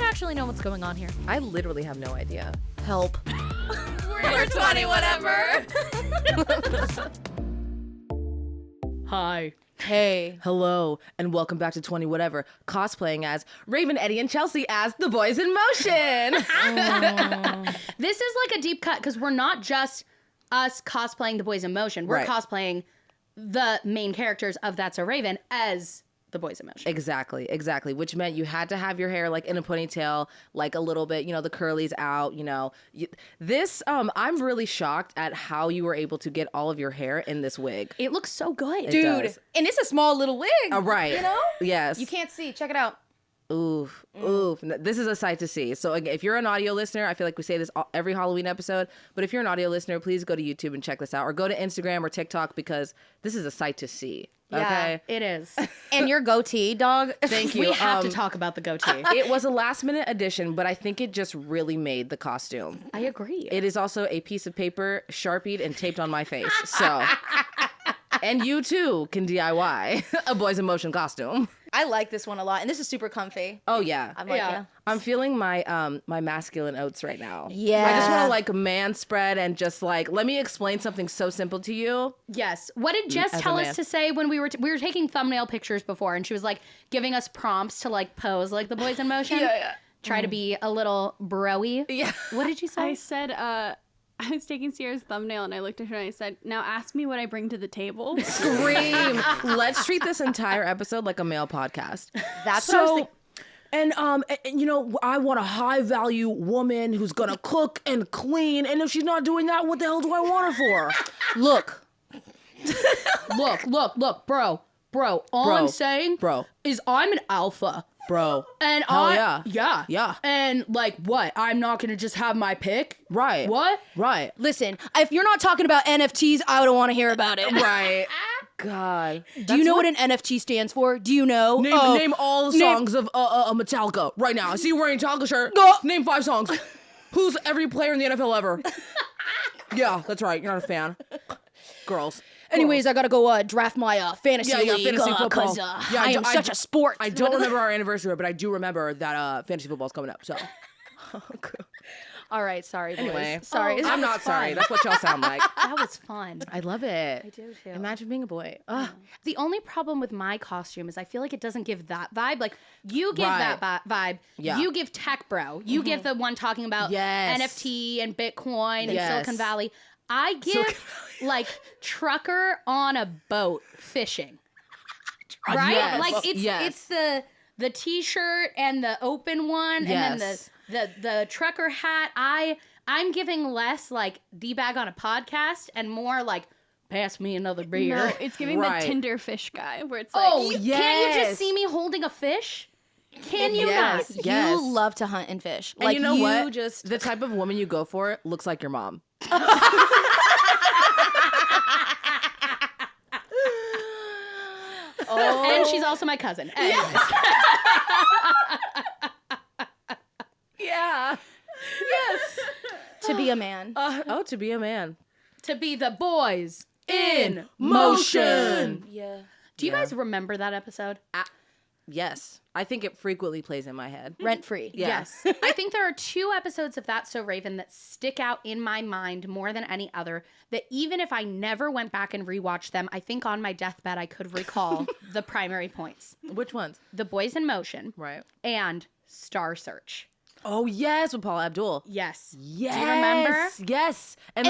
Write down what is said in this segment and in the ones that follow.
actually know what's going on here? I literally have no idea. Help. We're 20 whatever. Hi. Hey. Hello, and welcome back to 20 Whatever, cosplaying as Raven, Eddie, and Chelsea as the boys in motion. This is like a deep cut because we're not just us cosplaying the boys in motion. We're cosplaying the main characters of That's So Raven as the boys in motion. Exactly. Which meant you had to have your hair like in a ponytail, like a little bit, the curlies out, I'm really shocked at how you were able to get all of your hair in this wig. It looks so good. Dude. And it's a small little wig. Right. Yes. You can't see. Check it out. Oof. This is a sight to see. So again, if you're an audio listener, I feel like we say this every Halloween episode, but if you're an audio listener, please go to YouTube and check this out, or go to Instagram or TikTok, because this is a sight to see. Okay. Yeah, it is. And your goatee, dog. Thank you. We have to talk about the goatee. It was a last minute addition, but I think it just really made the costume. I agree. It is also a piece of paper sharpied and taped on my face. So, and you too can DIY a boys in motion costume. I like this one a lot, and this is super comfy. Oh yeah. I'm like, yeah. I'm feeling my my masculine oats right now. Yeah. I just want to like man spread and just like, let me explain something so simple to you. Yes. What did Jess tell us to say when we were taking thumbnail pictures before, and she was like giving us prompts to like pose like the boys in motion? Yeah. Try to be a little bro-y. Yeah. What did you say? I said, I was taking Sierra's thumbnail and I looked at her and I said, now ask me what I bring to the table. Scream. Let's treat this entire episode like a male podcast. That's what I was thinking. And I want a high value woman who's gonna cook and clean. And if she's not doing that, what the hell do I want her for? Look, bro. All I'm saying, is I'm an alpha. Bro. And Yeah. And like, what? I'm not gonna just have my pick? Right. What? Right. Listen, if you're not talking about NFTs, I don't want to hear about it. Right. God. Do you know what an NFT stands for? Do you know? Name all the songs of Metallica right now. I see you wearing a Metallica shirt. Name 5 songs. Who's every player in the NFL ever? Yeah, that's right. You're not a fan. Girls. Anyways, I gotta go draft my fantasy league. Fantasy football. Because I am such a sport. I don't remember our anniversary, but I do remember that fantasy football's coming up. So, All right, sorry. Boys. Anyway, sorry. I'm not sorry. That's what y'all sound like. That was fun. I love it. I do too. Imagine being a boy. The only problem with my costume is I feel like it doesn't give that vibe. Like, you give that vibe. Yeah. You give tech bro. You give the one talking about NFT and Bitcoin and Silicon Valley. I give like trucker on a boat fishing. Right? Yes. Like it's the t-shirt and the open one and then the trucker hat. I'm giving less like D-bag on a podcast and more like pass me another beer. No, it's giving the Tinder fish guy where it's like, can't you just see me holding a fish? Can you not? Yes. You love to hunt and fish. And like you know what? Just the type of woman you go for looks like your mom. And she's also my cousin. Anyways. Yeah. Yes. to be a man. To be a man. To be the boys in motion. Yeah. Do you guys remember that episode? Yes. I think it frequently plays in my head. Rent free. Yeah. Yes. I think there are 2 episodes of That's So Raven that stick out in my mind more than any other, that even if I never went back and rewatched them, I think on my deathbed I could recall the primary points. Which ones? The Boys in Motion. Right. And Star Search. Oh, yes, with Paula Abdul. Yes. Yes. Do you remember? Yes. And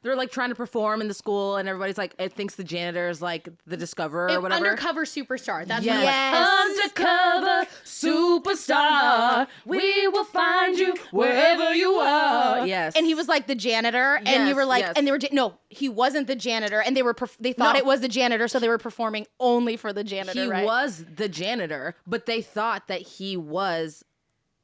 they're like trying to perform in the school, and everybody's like, it thinks the janitor is like the discoverer or whatever. Undercover superstar. That's yes. what it was. Undercover superstar. We will find you wherever you are. Yes. And he was like the janitor, and you were like, and they were, no, he wasn't the janitor, and they thought it was the janitor, so they were performing only for the janitor, He was the janitor, but they thought that he was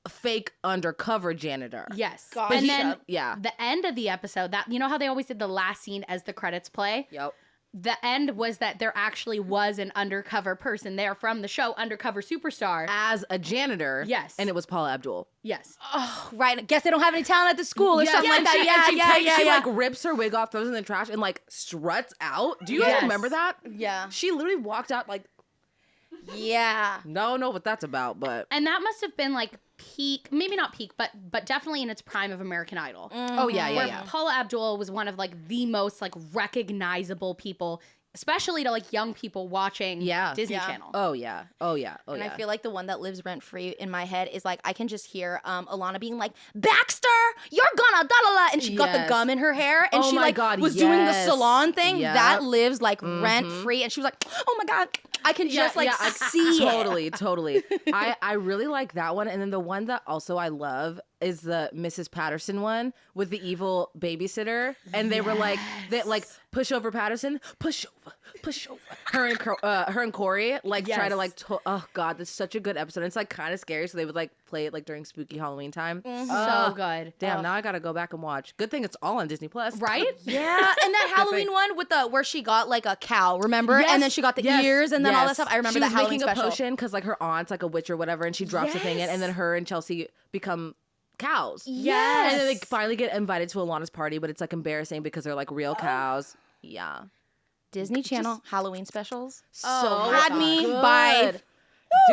a fake undercover janitor. Yes. Gotcha. And then the end of the episode, that you know how they always did the last scene as the credits play? Yep. The end was that there actually was an undercover person there from the show, Undercover Superstar. As a janitor. Yes. And it was Paula Abdul. Yes. Oh, right. I guess they don't have any talent at the school or something like that. She like rips her wig off, throws it in the trash, and like struts out. Do you guys remember that? Yeah. She literally walked out like, yeah. no, what that's about, but. And that must have been like peak, maybe not peak, but definitely in its prime of American Idol. Oh yeah, Where yeah. Paula Abdul was one of like the most like recognizable people, especially to like young people watching Disney Channel. Oh yeah. And I feel like the one that lives rent free in my head is like I can just hear Alana being like, Baxter, you're gonna da la la, and she got the gum in her hair, and Oh she my like God, was doing the salon thing. Yep. That lives like rent free, and she was like, oh my God, I can just like see it. Totally. I really like that one, and then the one that also I love is the Mrs. Patterson one with the evil babysitter, and they were like, push over Patterson, push over. Her and Corey try to oh God, that's such a good episode. It's like kind of scary, so they would like play it like during spooky Halloween time. So good. Damn, now I gotta go back and watch. Good thing it's all on Disney Plus, Right? Yeah, and that Halloween one with where she got like a cow, remember? Yes, And then she got the ears and then all that stuff. I remember she that was Halloween making special. a potion because like her aunt's like a witch or whatever, and she drops a thing in, and then her and Chelsea become cows. Yes. And then they finally get invited to Alana's party, but it's like embarrassing because they're like real cows. Yeah. Disney Channel Halloween specials. So had me by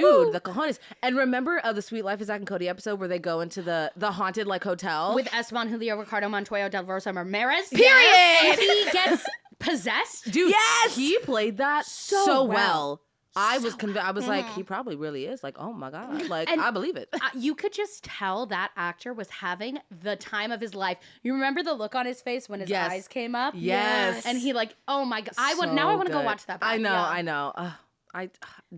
dude, the cojones. And remember the Sweet Life of Zach and Cody episode where they go into the haunted like hotel With Esteban, Julio, Ricardo, Montoya, Del Rosa, Ramirez. Period. And he gets possessed. dude. Yes! He played that so well. I was convinced. I was like, Mm-hmm. he probably really is. Like, oh my God. Like, And- I believe it. You could just tell that actor was having the time of his life. You remember the look on his face when his Yes. eyes came up? Yes. And he like, oh my God. So now I want to go good. watch that back. I know. Yeah. I know.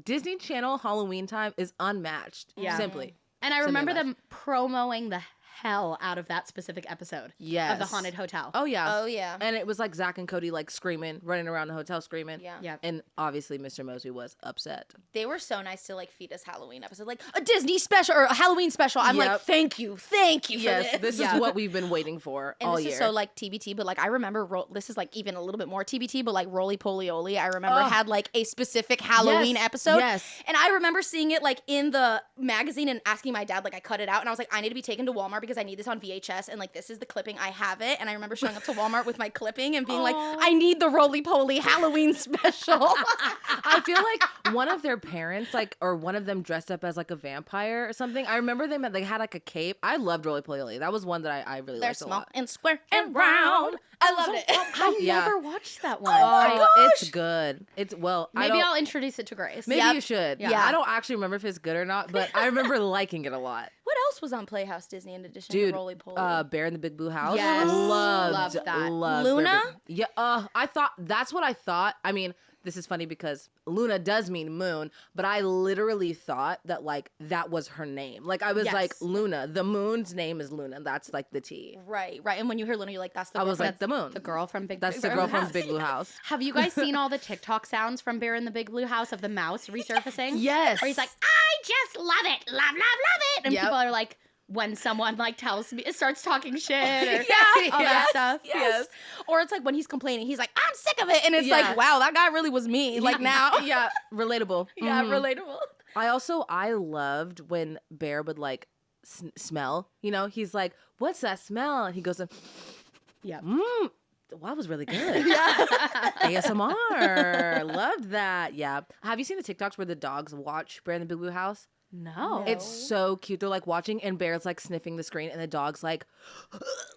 Disney Channel Halloween time is unmatched. Yeah. Simply. And I Simply remember unmatched. them promoing the hell out of that specific episode of Yes. the haunted hotel. Oh yeah. Oh, yeah. And it was like Zach and Cody like screaming, running around the hotel screaming. Yeah. Yeah. And obviously Mr. Mosby was upset. They were so nice to like feed us Halloween episode, like a Disney special or a Halloween special. I'm like, Yep. thank you for Yes, this Yeah. is what we've been waiting for And all this year. is so like TBT, but like I remember this is like even a little bit more TBT, but like Roly Poly Oly, I remember had like a specific Halloween Yes, episode. yes. And I remember seeing it like in the magazine and asking my dad, like I cut it out and I was like, I need to be taken to Walmart because I need this on VHS and like this is the clipping, I have it. And I remember showing up to Walmart with my clipping and being like, I need the Roly Poly Halloween special. I feel like one of their parents, like, or one of them dressed up as like a vampire or something. I remember they had like a cape. I loved Roly Poly. That was one that I really They're liked a small lot. and square and round. I loved it. I Yeah. never watched that one. Oh, it's good. It's Maybe I'll introduce it to Grace. Maybe Yep. you should. Yeah. I don't actually remember if it's good or not, but I remember liking it a lot. What else was on Playhouse Disney in addition Dude, to Roly Poly? Bear in the Big Blue House. Yes. Loved Loved that. Luna? Bear Big- Yeah, I thought that's what I thought. I mean, this is funny because Luna does mean moon, but I literally thought that like that was her name. Like I was Yes. like Luna. The moon's name is Luna. That's like the T. Right. And when you hear Luna, you're like, that's the I girl was from- like the moon. The girl from Big That's the Big girl Blue from House. Big Blue House. Have you guys seen all the TikTok sounds from Bear in the Big Blue House of the mouse resurfacing? Yes. Where he's like, I just love it. Love it. And Yep. people are like, when someone like tells me, it starts talking shit or Yeah. all that stuff. Yes. Or it's like when he's complaining, he's like, I'm sick of it. And it's Yeah. like, wow, that guy really was me. Like now. Yeah, relatable. Yeah, Mhm. relatable. I loved when Bear would like smell. You know, he's like, "What's that smell?" And he goes, Yeah. Well, that was really good. Yeah. ASMR. Loved that. Yeah. Have you seen the TikToks where the dogs watch Bear in the Big Blue House? No. It's so cute. They're like watching and Bear's like sniffing the screen and the dog's like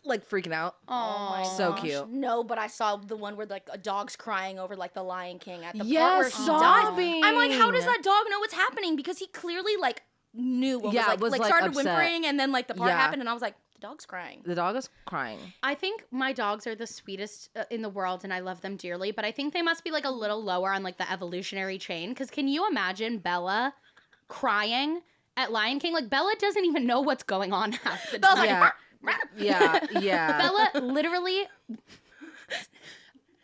freaking out. Oh, So cute. No, but I saw the one where like a dog's crying over like the Lion King at the Yes, part where he dies. sobbing. I'm like, how does that dog know what's happening? Because he clearly like knew what Yeah, was was, like, started upset. whimpering and then like the part Yeah. happened and I was like, the dog's crying. The dog is crying. I think my dogs are the sweetest in the world and I love them dearly, but I think they must be like a little lower on like the evolutionary chain. Because can you imagine Bella crying at Lion King? Like Bella doesn't even know what's going on half the time. Yeah. Yeah. Bella literally,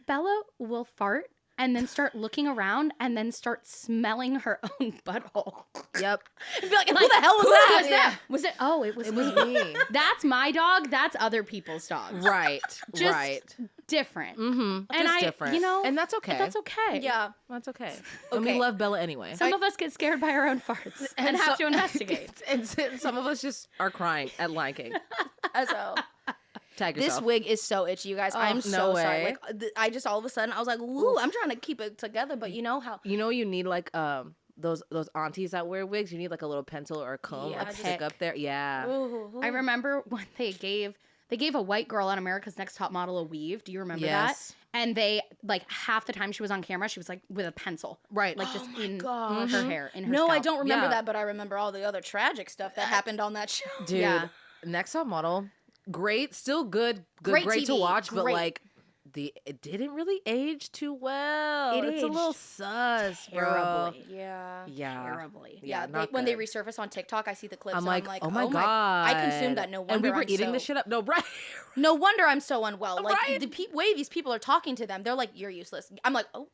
Bella will fart and then start looking around and then start smelling her own butthole. Yep. And be like, who the hell was that? Was that? Was it? Oh, it was me. Me. That's my dog. That's other people's dogs. Right. Just right. different. Mm-hmm. And Just I, different. you know, and that's okay. That's okay. Yeah. That's okay. And we Okay. love Bella anyway. Some of us get scared by our own farts and have to investigate. And some of us just are crying at Lion King. So Tag this yourself. wig is so itchy, you guys. I'm no so sorry. way. Like I just all of a sudden I was like, "Woo!" I'm trying to keep it together, but you know how? You know you need like those aunties that wear wigs, you need like a little pencil or a comb Yeah, like just- stick up there. Yeah. I remember when they gave a white girl on America's Next Top Model a weave. Do you remember that? And they, like, half the time she was on camera, she was like with a pencil. Right. Like just in gosh. her hair, in her No, I scalp. don't remember Yeah. that, but I remember all the other tragic stuff that happened on that show. Dude, Yeah. Next Top Model, great, still good, Great great to TV, watch, but great. like it didn't really age too well. It It's a little aged sus, bro. terribly. Yeah. Yeah. Terribly. Yeah, They, not when they good. resurface on TikTok, I see the clips. I'm and like, oh my god, I consumed that. No wonder. And we were I'm eating so, this shit up. No, right? No wonder I'm so unwell. Like Right? the way these people are talking to them, they're like, "You're useless." I'm like, "Oh,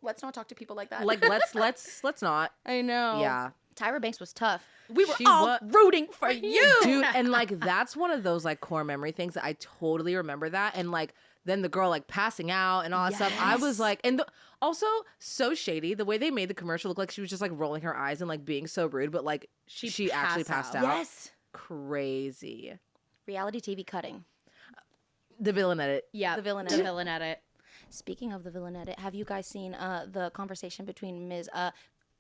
let's not talk to people like that." Like let's not. I know. Yeah. Tyra Banks was tough. We were She all wa- rooting for you. Dude, and like that's one of those like core memory things that I totally remember that. And like then the girl like passing out and all that stuff. I was like, and also so shady. The way they made the commercial look like she was just like rolling her eyes and like being so rude, but like she actually passed out. Yes. Crazy. Reality TV cutting. The villain edit. Yeah. The villain The edit. villain edit. Speaking of the villain edit, have you guys seen the conversation between Ms.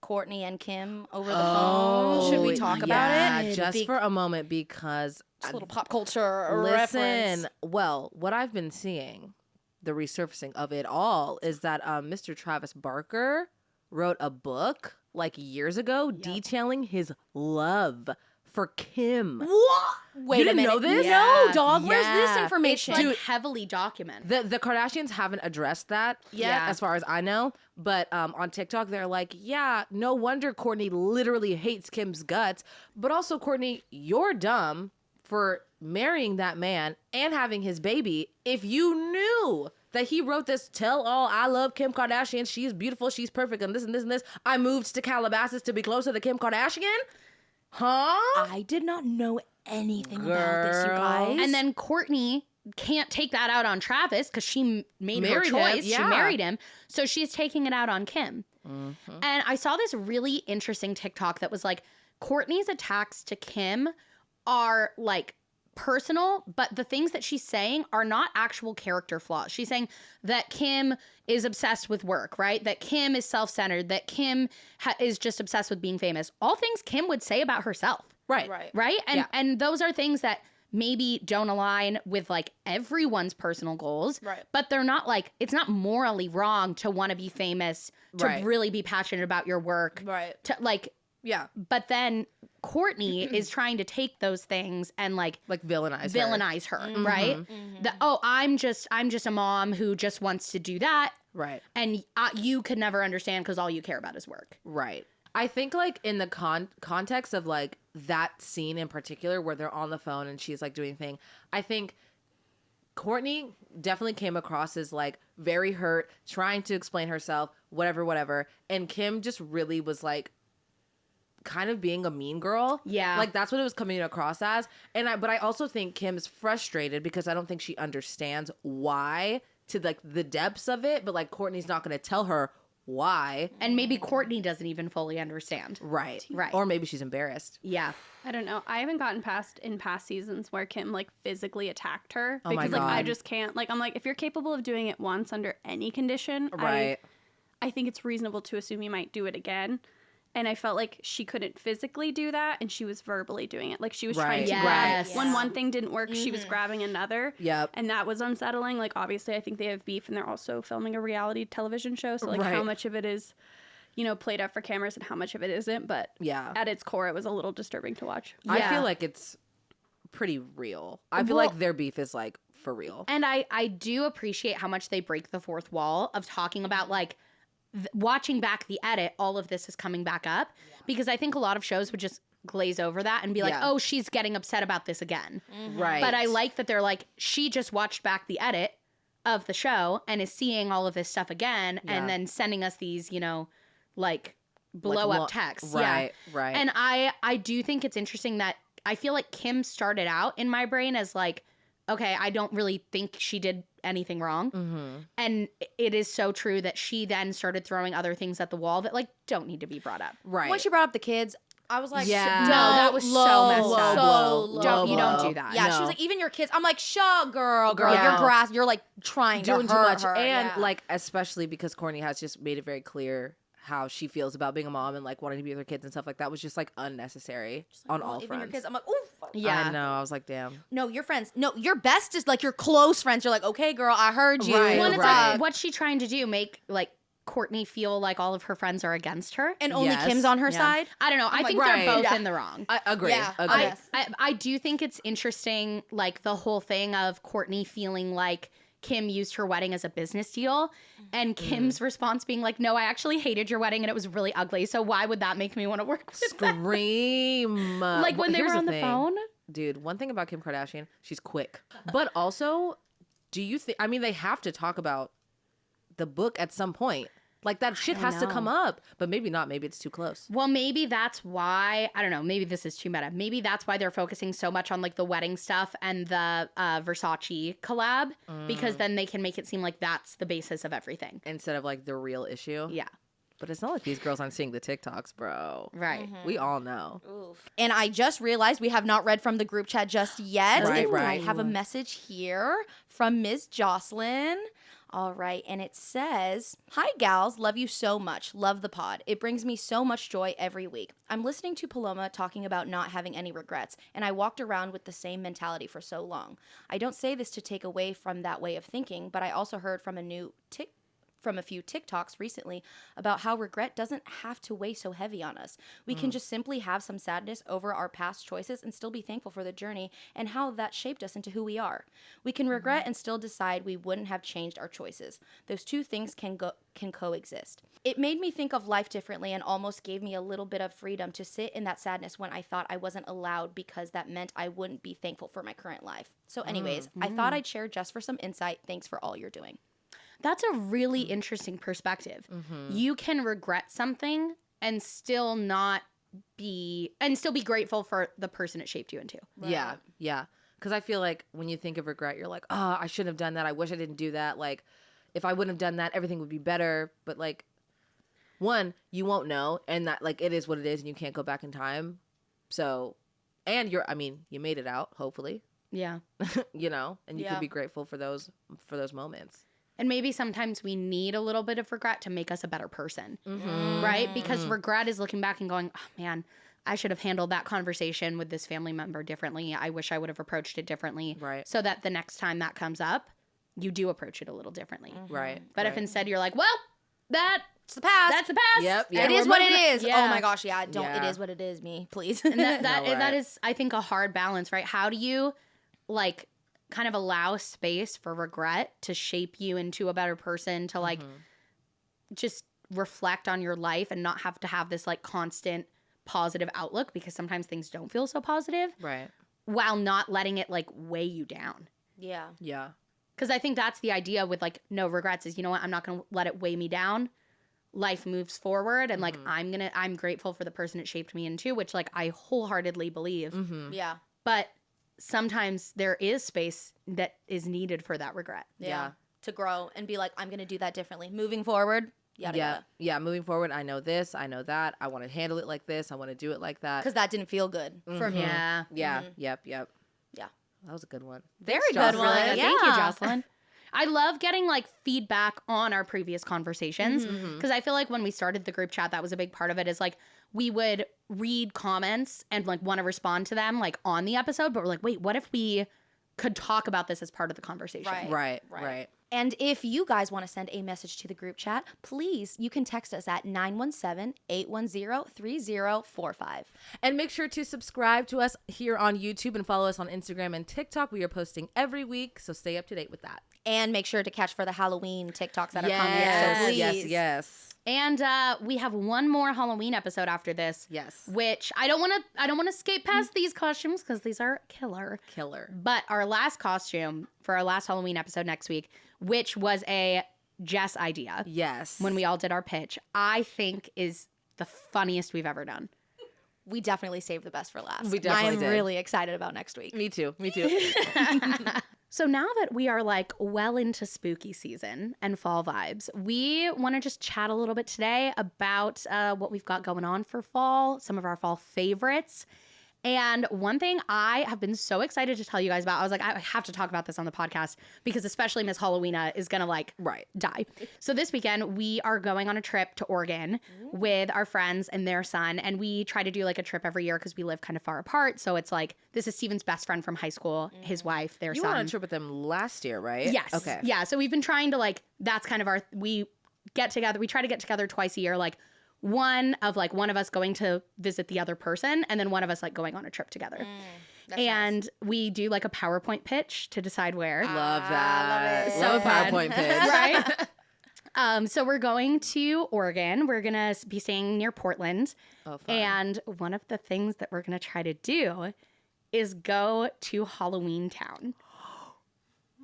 Courtney and Kim over the phone? Should we talk about it? Just for a moment because Just a little pop culture listen. reference. Well, what I've been seeing, the resurfacing of it all, is that Mr. Travis Barker wrote a book like years ago detailing his love for Kim. What? Wait You a didn't minute. know this? No, dog. Where's this Yeah. information? It's like heavily documented. The Kardashians haven't addressed that yet, Yeah. as far as I know. But on TikTok, they're like, yeah, no wonder Courtney literally hates Kim's guts. But also, Courtney, you're dumb for marrying that man and having his baby if you knew that he wrote this tell-all, I love Kim Kardashian, she's beautiful, she's perfect, and this and this and this. I moved to Calabasas to be closer to Kim Kardashian? Huh? I did not know anything about this, you Girl. guys. And then Courtney can't take that out on Travis because she made her Married him, choice. She yeah. married him. So she's taking it out on Kim. Mm-hmm. And I saw this really interesting TikTok that was like, Courtney's attacks to Kim are like personal, but the things that she's saying are not actual character flaws. She's saying that Kim is obsessed with work, right? That Kim is self-centered, that Kim is just obsessed with being famous. All things Kim would say about herself. Right. Right? And Yeah. and those are things that maybe don't align with like everyone's personal goals. Right. But they're not like, it's not morally wrong to want to be famous, to Right. really be passionate about your work. Right. To like, Yeah. but then Courtney is trying to take those things and like Like villainize her. villainize her, right? That, oh, I'm just a mom who just wants to do that, Right. and you could never understand because all you care about is work. Right. I think like in the context of like that scene in particular where they're on the phone and she's like doing thing, I think Courtney definitely came across as like very hurt, trying to explain herself, whatever. And Kim just really was like kind of being a mean girl. Yeah. Like that's what it was coming across as. But I also think Kim is frustrated because I don't think she understands why to like the depths of it, but like Courtney's not going to tell her why. And maybe Courtney doesn't even fully understand. Right. Right. Or maybe she's embarrassed. Yeah. I don't know. I haven't gotten past in past seasons where Kim like physically attacked her Oh my because like I God. just can't. Like I'm like if you're capable of doing it once under any condition, Right. I think it's reasonable to assume you might do it again. And I felt like she couldn't physically do that, and she was verbally doing it. Like she was trying to Right. grab. Yes. When one thing didn't work, she was grabbing another. Yep. And that was unsettling. Like obviously, I think they have beef, and they're also filming a reality television show. So like, how Right. much of it is, played up for cameras, and how much of it isn't? But Yeah. at its core, it was a little disturbing to watch. I Yeah. feel like it's pretty real. I feel like their beef is like for real. And I do appreciate how much they break the fourth wall of talking about like watching back the edit, all of this is coming back up. Because I think a lot of shows would just glaze over that and be like, Yeah. oh, she's getting upset about this again. Right. But I like that they're like, she just watched back the edit of the show and is seeing all of this stuff again Yeah. and then sending us these, like blow up texts. Right. Yeah. Right. And I do think it's interesting that I feel like Kim started out in my brain as like, okay, I don't really think she did anything wrong. Mm-hmm. And it is so true that she then started throwing other things at the wall that like don't need to be brought up. Right. When she brought up the kids, I was like, Yeah. No, that was so messed up. low, Don't- you don't blow. do that. Yeah, she No. was like, even your kids. I'm like, shut, girl, Yeah. you're like trying doing to too hurt much, her. and Yeah. like especially because Courtney has just made it very clear how she feels about being a mom and like wanting to be with her kids and stuff like that was just like unnecessary on all even fronts. your kids, I'm like, oof. Yeah. I know. I was like, damn. No, your friends. No, your best is like your close friends. You're like, okay, girl, I heard you. Right, Well, and it's right. like, what's she trying to do? Make like Courtney feel like all of her friends are against her? And only Yes. Kim's on her Yeah. side. I don't know. I think right. they're both Yeah. in the wrong. I agree. Yeah, agree. yes. I do think it's interesting, like the whole thing of Courtney feeling like Kim used her wedding as a business deal, and Kim's response being like, "No, I actually hated your wedding and it was really ugly. So why would that make me want to work with them?" Scream. Like when they Here's were on the thing. phone. Dude, one thing about Kim Kardashian, she's quick. But also, do you think, I mean, they have to talk about the book at some point. Like that shit has to know. come up, but maybe not. Maybe it's too close. Well, maybe that's why, I don't know, maybe this is too meta. Maybe that's why they're focusing so much on like the wedding stuff and the Versace collab, because then they can make it seem like that's the basis of everything. Instead of like the real issue. Yeah. But it's not like these girls aren't seeing the TikToks, bro. Right. We all know. And I just realized we have not read from the group chat just yet. Right, And right. I have a message here from Ms. Jocelyn. All right, and it says, "Hi gals, love you so much. Love the pod. It brings me so much joy every week. I'm listening to Paloma talking about not having any regrets, and I walked around with the same mentality for so long. I don't say this to take away from that way of thinking, but I also heard from a few TikToks recently about how regret doesn't have to weigh so heavy on us. We can just simply have some sadness over our past choices and still be thankful for the journey and how that shaped us into who we are. We can regret and still decide we wouldn't have changed our choices. Those two things can coexist. It made me think of life differently and almost gave me a little bit of freedom to sit in that sadness when I thought I wasn't allowed because that meant I wouldn't be thankful for my current life. So anyways, I thought I'd share just for some insight. Thanks for all you're doing." That's a really interesting perspective. You can regret something and still be grateful for the person it shaped you into. Yeah. Yeah. Because I feel like when you think of regret, you're like, oh, I shouldn't have done that. I wish I didn't do that. Like, if I wouldn't have done that, everything would be better. But like, one, you won't know. And that like, it is what it is and you can't go back in time. So, and you made it out, hopefully, Yeah. you know, and you Yeah. can be grateful for those moments. And maybe sometimes we need a little bit of regret to make us a better person, right? Because regret is looking back and going, oh man, I should have handled that conversation with this family member differently. I wish I would have approached it differently. Right. So that the next time that comes up, you do approach it a little differently. Right. But if instead you're like, well, It's the past. that's the past. Yep, and yep. It we're is what it moving- is. Yeah. Oh my gosh, yeah. Don't. Yeah. It is what it is. Me, please. And that No, right. that is, I think, a hard balance, right? How do you like kind of allow space for regret to shape you into a better person, to like just reflect on your life and not have to have this like constant positive outlook, because sometimes things don't feel so positive, Right. while not letting it like weigh you down. Yeah. Yeah. Because I think that's the idea with like no regrets is, you know what, I'm not going to let it weigh me down. Life moves forward, and like I'm grateful for the person it shaped me into, which like I wholeheartedly believe. Yeah. But sometimes there is space that is needed for that regret. Yeah. To grow and be like, I'm going to do that differently. Moving forward, yada Yeah. yada. Yeah. Moving forward, I know this, I know that. I want to handle it like this. I want to do it like that. Because that didn't feel good for me. Yeah. Yeah. Yep. Yep. Yeah. That was a good one. Very That's good really one. good. Yeah. Thank you, Jocelyn. I love getting like feedback on our previous conversations, because I feel like when we started the group chat, that was a big part of it, is like we would read comments and like want to respond to them like on the episode, but we're like, wait, what if we could talk about this as part of the conversation? Right. Right. And if you guys want to send a message to the group chat, please, you can text us at 917-810-3045. And make sure to subscribe to us here on YouTube and follow us on Instagram and TikTok. We are posting every week, so stay up to date with that. And make sure to catch for the Halloween TikToks that are coming. Yes. So please. Yes. And we have one more Halloween episode after this. Yes. Which I don't want to skate past these costumes, because these are killer. Killer. But our last costume for our last Halloween episode next week, which was a Jess idea Yes. when we all did our pitch, I think is the funniest we've ever done. We definitely saved the best for last. We definitely I'm did. really excited about next week. Me too. Me too. So now that we are like well into spooky season and fall vibes, we want to just chat a little bit today about what we've got going on for fall, some of our fall favorites. And one thing I have been so excited to tell you guys about, I was like, I have to talk about this on the podcast because especially Miss Halloweena is going to like die. So this weekend we are going on a trip to Oregon with our friends and their son. And we try to do like a trip every year because we live kind of far apart. So it's like, this is Steven's best friend from high school, his wife, their son. You went on a trip with them last year, right? Yes. Okay. Yeah. So we've been trying to like, that's kind of we get together. We try to get together twice a year, like one of us going to visit the other person and then one of us like going on a trip together. And nice. We do like a PowerPoint pitch to decide where. Love that. Love a PowerPoint pitch. Right? So we're going to Oregon. We're going to be staying near Portland. Oh, fun. And one of the things that we're going to try to do is go to Halloweentown.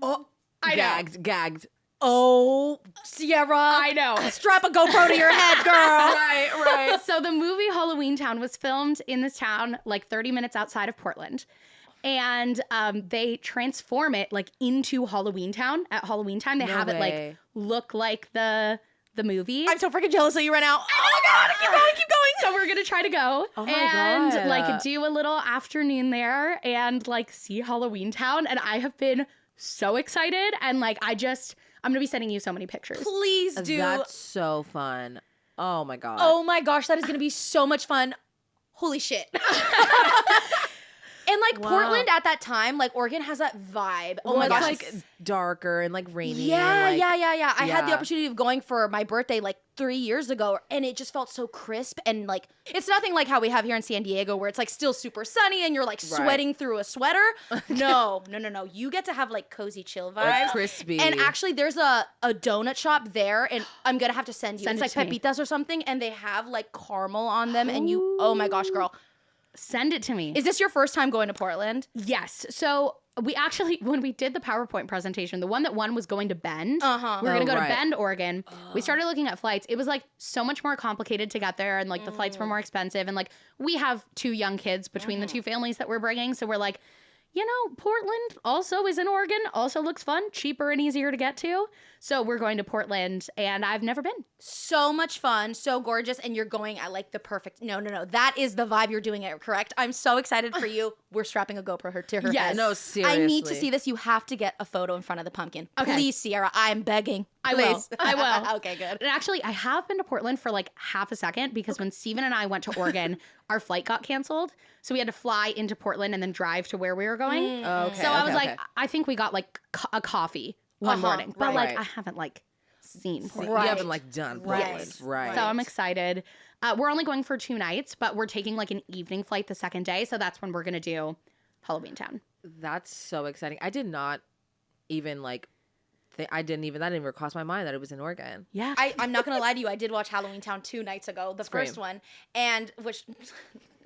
Oh, I gagged. Oh, Sierra. I know. Strap a GoPro to your head, girl. Right. So the movie Halloweentown was filmed in this town like 30 minutes outside of Portland. And they transform it like into Halloweentown at Halloween time. They have it like look like the movie. I'm so freaking jealous that you ran out. Oh my God, keep going. So we're going to try to go and like do a little afternoon there and like see Halloweentown. And I have been so excited. And like, I'm going to be sending you so many pictures. Please do. That's so fun. Oh my God. Oh my gosh, that is going to be so much fun. Holy shit. And like Portland at that time, like Oregon has that vibe. Oh my gosh. It's like darker and like rainy. Yeah, and like, I had the opportunity of going for my birthday like 3 years ago and it just felt so crisp and like, it's nothing like how we have here in San Diego where it's like still super sunny and you're like sweating through a sweater. No. You get to have like cozy chill vibes. Like crispy. And actually there's a donut shop there and I'm going to have to send you. It's like Pepitas or something and they have like caramel on them and oh my gosh, girl. Send it to me. Is this your first time going to Portland? Yes. So we actually, when we did the PowerPoint presentation, the one that won was going to Bend. We were going to go to Bend, Oregon. We started looking at flights. It was like so much more complicated to get there and like the flights were more expensive. And like we have 2 young kids between the 2 families that we're bringing. So we're like, you know, Portland also is in Oregon, also looks fun, cheaper and easier to get to. So we're going to Portland and I've never been. So much fun, so gorgeous, and you're going at like the perfect, no. That is the vibe you're doing it, correct? I'm so excited for you. We're strapping a GoPro to her head. No, seriously. I need to see this. You have to get a photo in front of the pumpkin. Okay. Please, Sierra, I'm begging. I will. Okay, good. And actually, I have been to Portland for like half a second because when Steven and I went to Oregon, our flight got canceled. So we had to fly into Portland and then drive to where we were going. So I was like, I think we got like a coffee one morning. But like, I haven't like seen Portland. You haven't like done Portland. Right. So I'm excited. We're only going for 2 nights, but we're taking like an evening flight the second day. So that's when we're going to do Halloweentown. That's so exciting. I did not even like, that didn't even cross my mind that it was in Oregon. Yeah. I'm not going to lie to you. I did watch Halloweentown 2 nights ago, the first one. And which...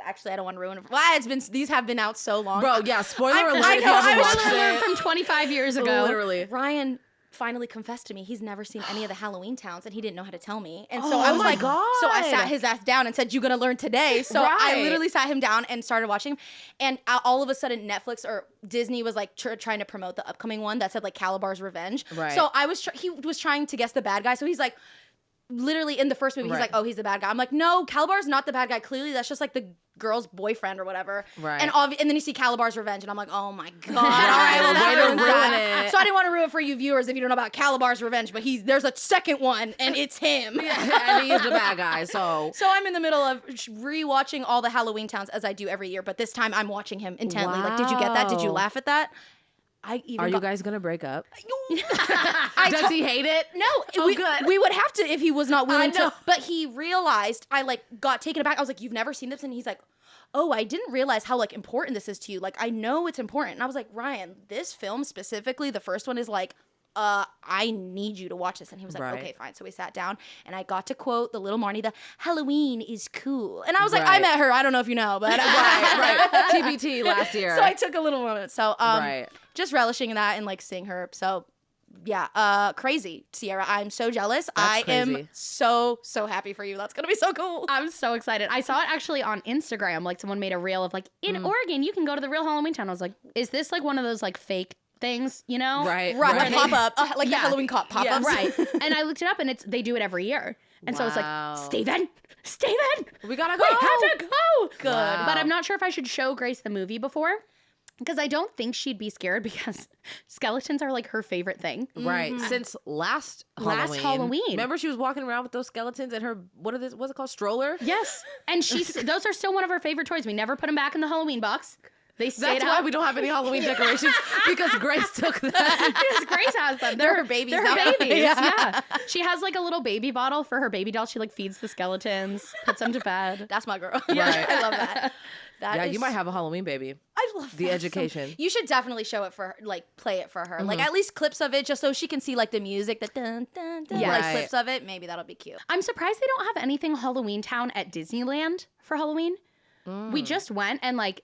Actually, I don't want to ruin it. Well, these have been out so long. Bro, yeah, spoiler alert. I know, I was spoiler from 25 years ago. Literally. Riayn finally confessed to me he's never seen any of the Halloweentowns and he didn't know how to tell me. And so I was like, God. So I sat his ass down and said, "You're going to learn today." So I literally sat him down and started watching. And all of a sudden Netflix or Disney was like trying to promote the upcoming one that said like Calabar's Revenge. Right. So he was trying to guess the bad guy. So he's like, literally in the first movie, he's like, "Oh, he's the bad guy." I'm like, "No, Calabar's not the bad guy. Clearly, that's just like the girl's boyfriend or whatever." Right. And then you see Calabar's Revenge, and I'm like, "Oh my God!" All right, well, that ruins that. So I didn't want to ruin it for you viewers if you don't know about Calabar's Revenge, but there's a second one, and it's him. And he's the bad guy. So I'm in the middle of rewatching all the Halloweentowns as I do every year, but this time I'm watching him intently. Wow. Like, did you get that? Did you laugh at that? Are you guys gonna break up? Does he hate it? No, we would have to if he was not willing to. But he realized, I like got taken aback. I was like, "You've never seen this?" And he's like, "Oh, I didn't realize how like important this is to you. Like, I know it's important." And I was like, "Riayn, this film specifically, the first one is like, I need you to watch this." And he was like, "Okay, fine." So we sat down and I got to quote the little Marnie, the Halloween is cool. And I was like, I met her. I don't know if you know, but right. TBT last year. So I took a little moment. So just relishing in that and like seeing her. So yeah, crazy, Sierra. I'm so jealous. I am so happy for you. That's gonna be so cool. I'm so excited. I saw it actually on Instagram. Like someone made a reel of like, in Oregon, you can go to the real Halloweentown. I was like, is this like one of those like fake things, you know? Right. The pop-up, like the Halloween pop-ups. Right. And I looked it up and they do it every year. And so I was Wow. like, Steven, We gotta go. we have to go. Good. Wow. But I'm not sure if I should show Grace the movie before. Because I don't think she'd be scared because skeletons are like her favorite thing. Right. Since last Halloween. Remember she was walking around with those skeletons in her, what's it called? Stroller? Yes. And those are still one of her favorite toys. We never put them back in the Halloween box. They stayed That's out. why we don't have any Halloween decorations because Grace took that. Because Grace has them. They're her babies They're her now. babies. Yeah. Yeah. She has like a little baby bottle for her baby doll. She like feeds the skeletons, puts them to bed. That's my girl. Yeah. I love that. Yeah, you might have a Halloween baby. I love The that education. You should definitely show it for her, like play it for her. Like at least clips of it just so she can see like the music, the dun dun dun, Yeah. like Right. clips of it. Maybe that'll be cute. I'm surprised they don't have anything Halloweentown at Disneyland for Halloween. We just went and like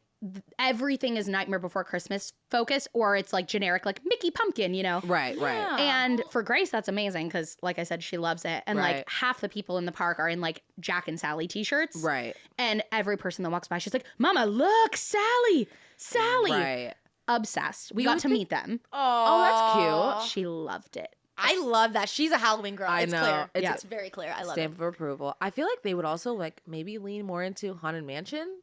everything is Nightmare Before Christmas focused, or it's like generic like Mickey Pumpkin, you know? Right. And for Grace, that's amazing because, like I said, she loves it. And Right. like half the people in the park are in like Jack and Sally t-shirts. Right. And every person that walks by, she's like, Mama, look, Sally. Right. Obsessed. We got to meet them. Oh, that's cute. She loved it. I love that. She's a Halloween girl. I It's know. clear. It's- It's very clear. I love Stamp of approval. I feel like they would also like maybe lean more into Haunted Mansion.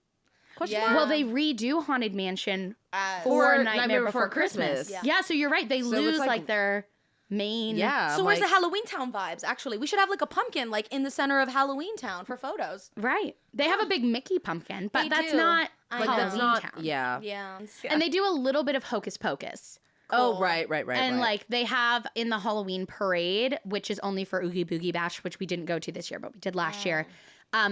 Yeah. Well, they redo Haunted Mansion it. for Nightmare Before Christmas. Yeah. Yeah, so you're right. They So lose it's like, like- their main. Yeah. So I'm where's like, the Halloweentown vibes? Actually, we should have like a pumpkin like in the center of Halloweentown for photos. Right. They have a big Mickey pumpkin, but They that's do. not I like know. that's not. Halloweentown. Yeah. Yeah. And they do a little bit of Hocus Pocus. Oh, Cool. right. And like they have in the Halloween parade, which is only for Oogie Boogie Bash, which we didn't go to this year, but we did last year.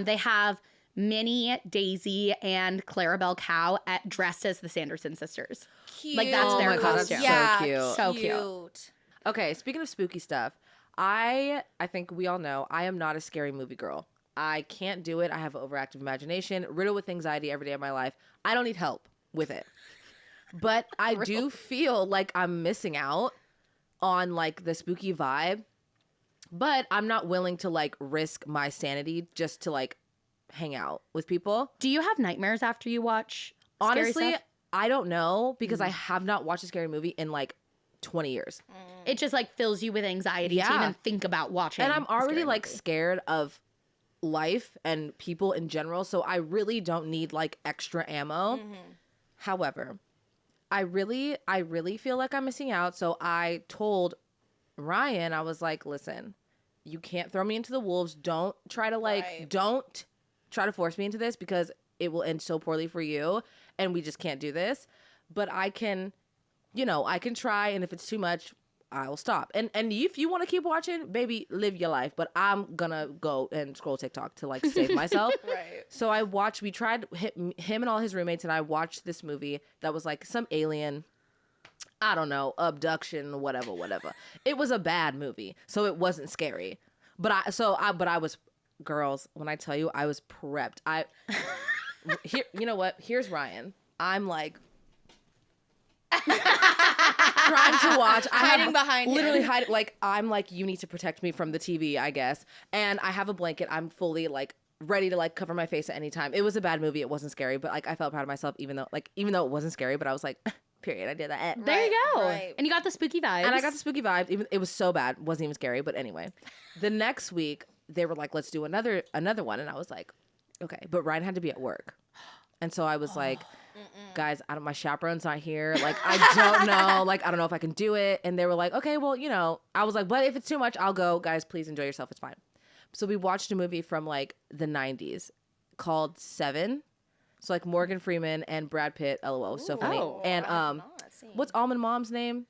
They have Minnie, Daisy, and Clarabelle Cow dressed as the Sanderson sisters. Cute. Like, that's Oh their my God, that's costume. Yeah, so cute. So cute. Okay, speaking of spooky stuff, I think we all know I am not a scary movie girl. I can't do it. I have an overactive imagination, riddled with anxiety every day of my life. I don't need help with it. But I do feel like I'm missing out on like the spooky vibe. But I'm not willing to like risk my sanity just to like hang out with people. Do you have nightmares after you watch scary Honestly, stuff? I don't know because I have not watched a scary movie in like 20 years. It just like fills you with anxiety to Yeah. even think about watching. And I'm a already scary like movie. scared of life and people in general, so I really don't need like extra ammo. However, I really feel like I'm missing out, so I told Riayn, I was like, listen, you can't throw me into the wolves. Don't try to force me into this because it will end so poorly for you and we just can't do this. But I can try, and if it's too much, I'll stop. And if you want to keep watching, baby, live your life. But I'm gonna go and scroll TikTok to like save myself. Right. So we tried, him and all his roommates and I watched this movie that was like some alien, I don't know, abduction, whatever. It was a bad movie, so it wasn't scary. But I was, girls, when I tell you I was prepped. Here, you know what? Here's Riayn. I'm like trying to watch. Hiding behind literally him. hiding. Like I'm like, you need to protect me from the TV, I guess. And I have a blanket. I'm fully like ready to like cover my face at any time. It was a bad movie. It wasn't scary, but like I felt proud of myself, even though it wasn't scary. But I was like, period. I did that. There you go. Right. And you got the spooky vibes. And I got the spooky vibes. Even it was so bad, wasn't even scary. But anyway, the next week they were like, let's do another one, and I was like, okay. But Riayn had to be at work, and so I was like, guys, my chaperone's not here. Like I don't know. Like I don't know if I can do it. And they were like, okay, well, I was like, but if it's too much, I'll go. Guys, please enjoy yourself. It's fine. So we watched a movie from like the 90s called Seven. So like Morgan Freeman and Brad Pitt. LOL, it was so funny. Oh. And what's Almond Mom's name?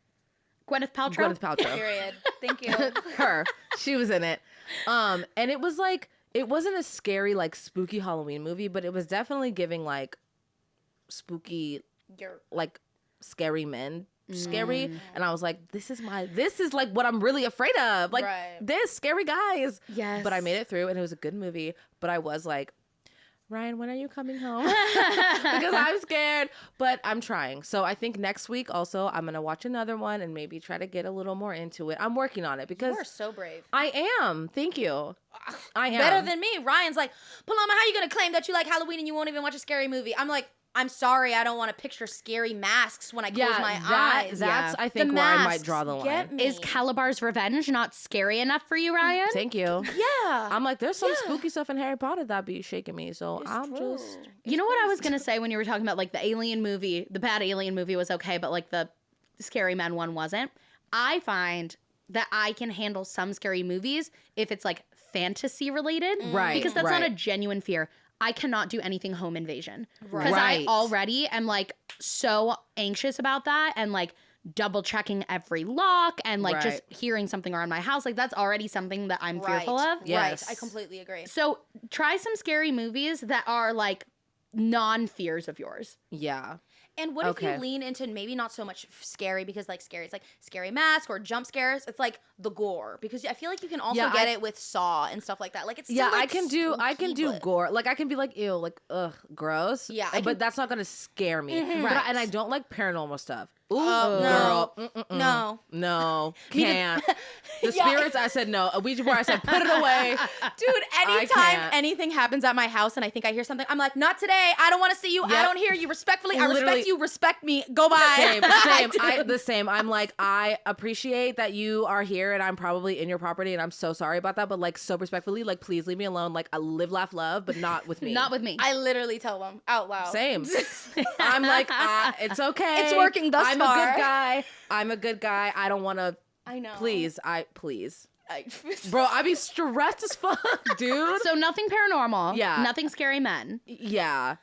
Gwyneth Paltrow. Gwyneth Paltrow. Period. Thank you. Her. She was in it. And it was like, it wasn't a scary, like spooky Halloween movie, but it was definitely giving like spooky, like scary men scary. And I was like, this is like what I'm really afraid of. Like this scary guys. Yes. But I made it through and it was a good movie. But I was like, Riayn, when are you coming home? Because I'm scared, but I'm trying. So I think next week also I'm going to watch another one and maybe try to get a little more into it. I'm working on it because You are so brave. I am. Thank you. I am. Better than me. Ryan's like, Paloma, how you gonna claim that you like Halloween and you won't even watch a scary movie? I'm like, I'm sorry, I don't want to picture scary masks when I close my eyes. That's I think The where I might masks draw the get line. me. Is Calabar's Revenge not scary enough for you, Riayn? Thank you. Yeah. I'm like, there's some spooky stuff in Harry Potter that be shaking me, so I'm just. You know what I was gonna say when you were talking about like the alien movie, the bad alien movie was okay, but like the scary men one wasn't. I find that I can handle some scary movies if it's like fantasy related, Right, Because that's not right. a genuine fear. I cannot do anything home invasion because Right. I already am like so anxious about that and like double checking every lock and like just Right. hearing something around my house. Like that's already something that I'm fearful of. Yes. Right. I completely agree. So try some scary movies that are like non-fears of yours. Yeah. And what if Okay. you lean into maybe not so much scary because like scary, it's like scary mask or jump scares. It's like the gore because I feel like you can also Yeah, get I- it with Saw and stuff like that. Like it's still, Yeah, like, I can do spooky, but- gore. Like I can be like, ew, like ugh, gross. Yeah, I but can- that's not gonna scare me. Right. And I don't like paranormal stuff. Ooh, no. girl. No. No, can't. The Yeah. spirits, I said no. A Ouija board, I said put it away. Dude, anytime can't. anything happens at my house and I think I hear something, I'm like, not today. I don't want to see you. I Yep. don't hear you. Respectfully, I Literally. respect you. Respect me. Go by. Same. Dude. The same. I'm like, I appreciate that you are here and I'm probably in your property and I'm so sorry about that. But like, so respectfully, like, please leave me alone. Like, I live, laugh, love, but not with me. Not with me. I literally tell them out loud. Same. I'm like, it's okay. It's working thus I'm far. a good guy. I'm a good guy. I don't want to. I know. Please. Bro, I be stressed as fuck, dude. So nothing paranormal. Yeah. Nothing scary men. Yeah.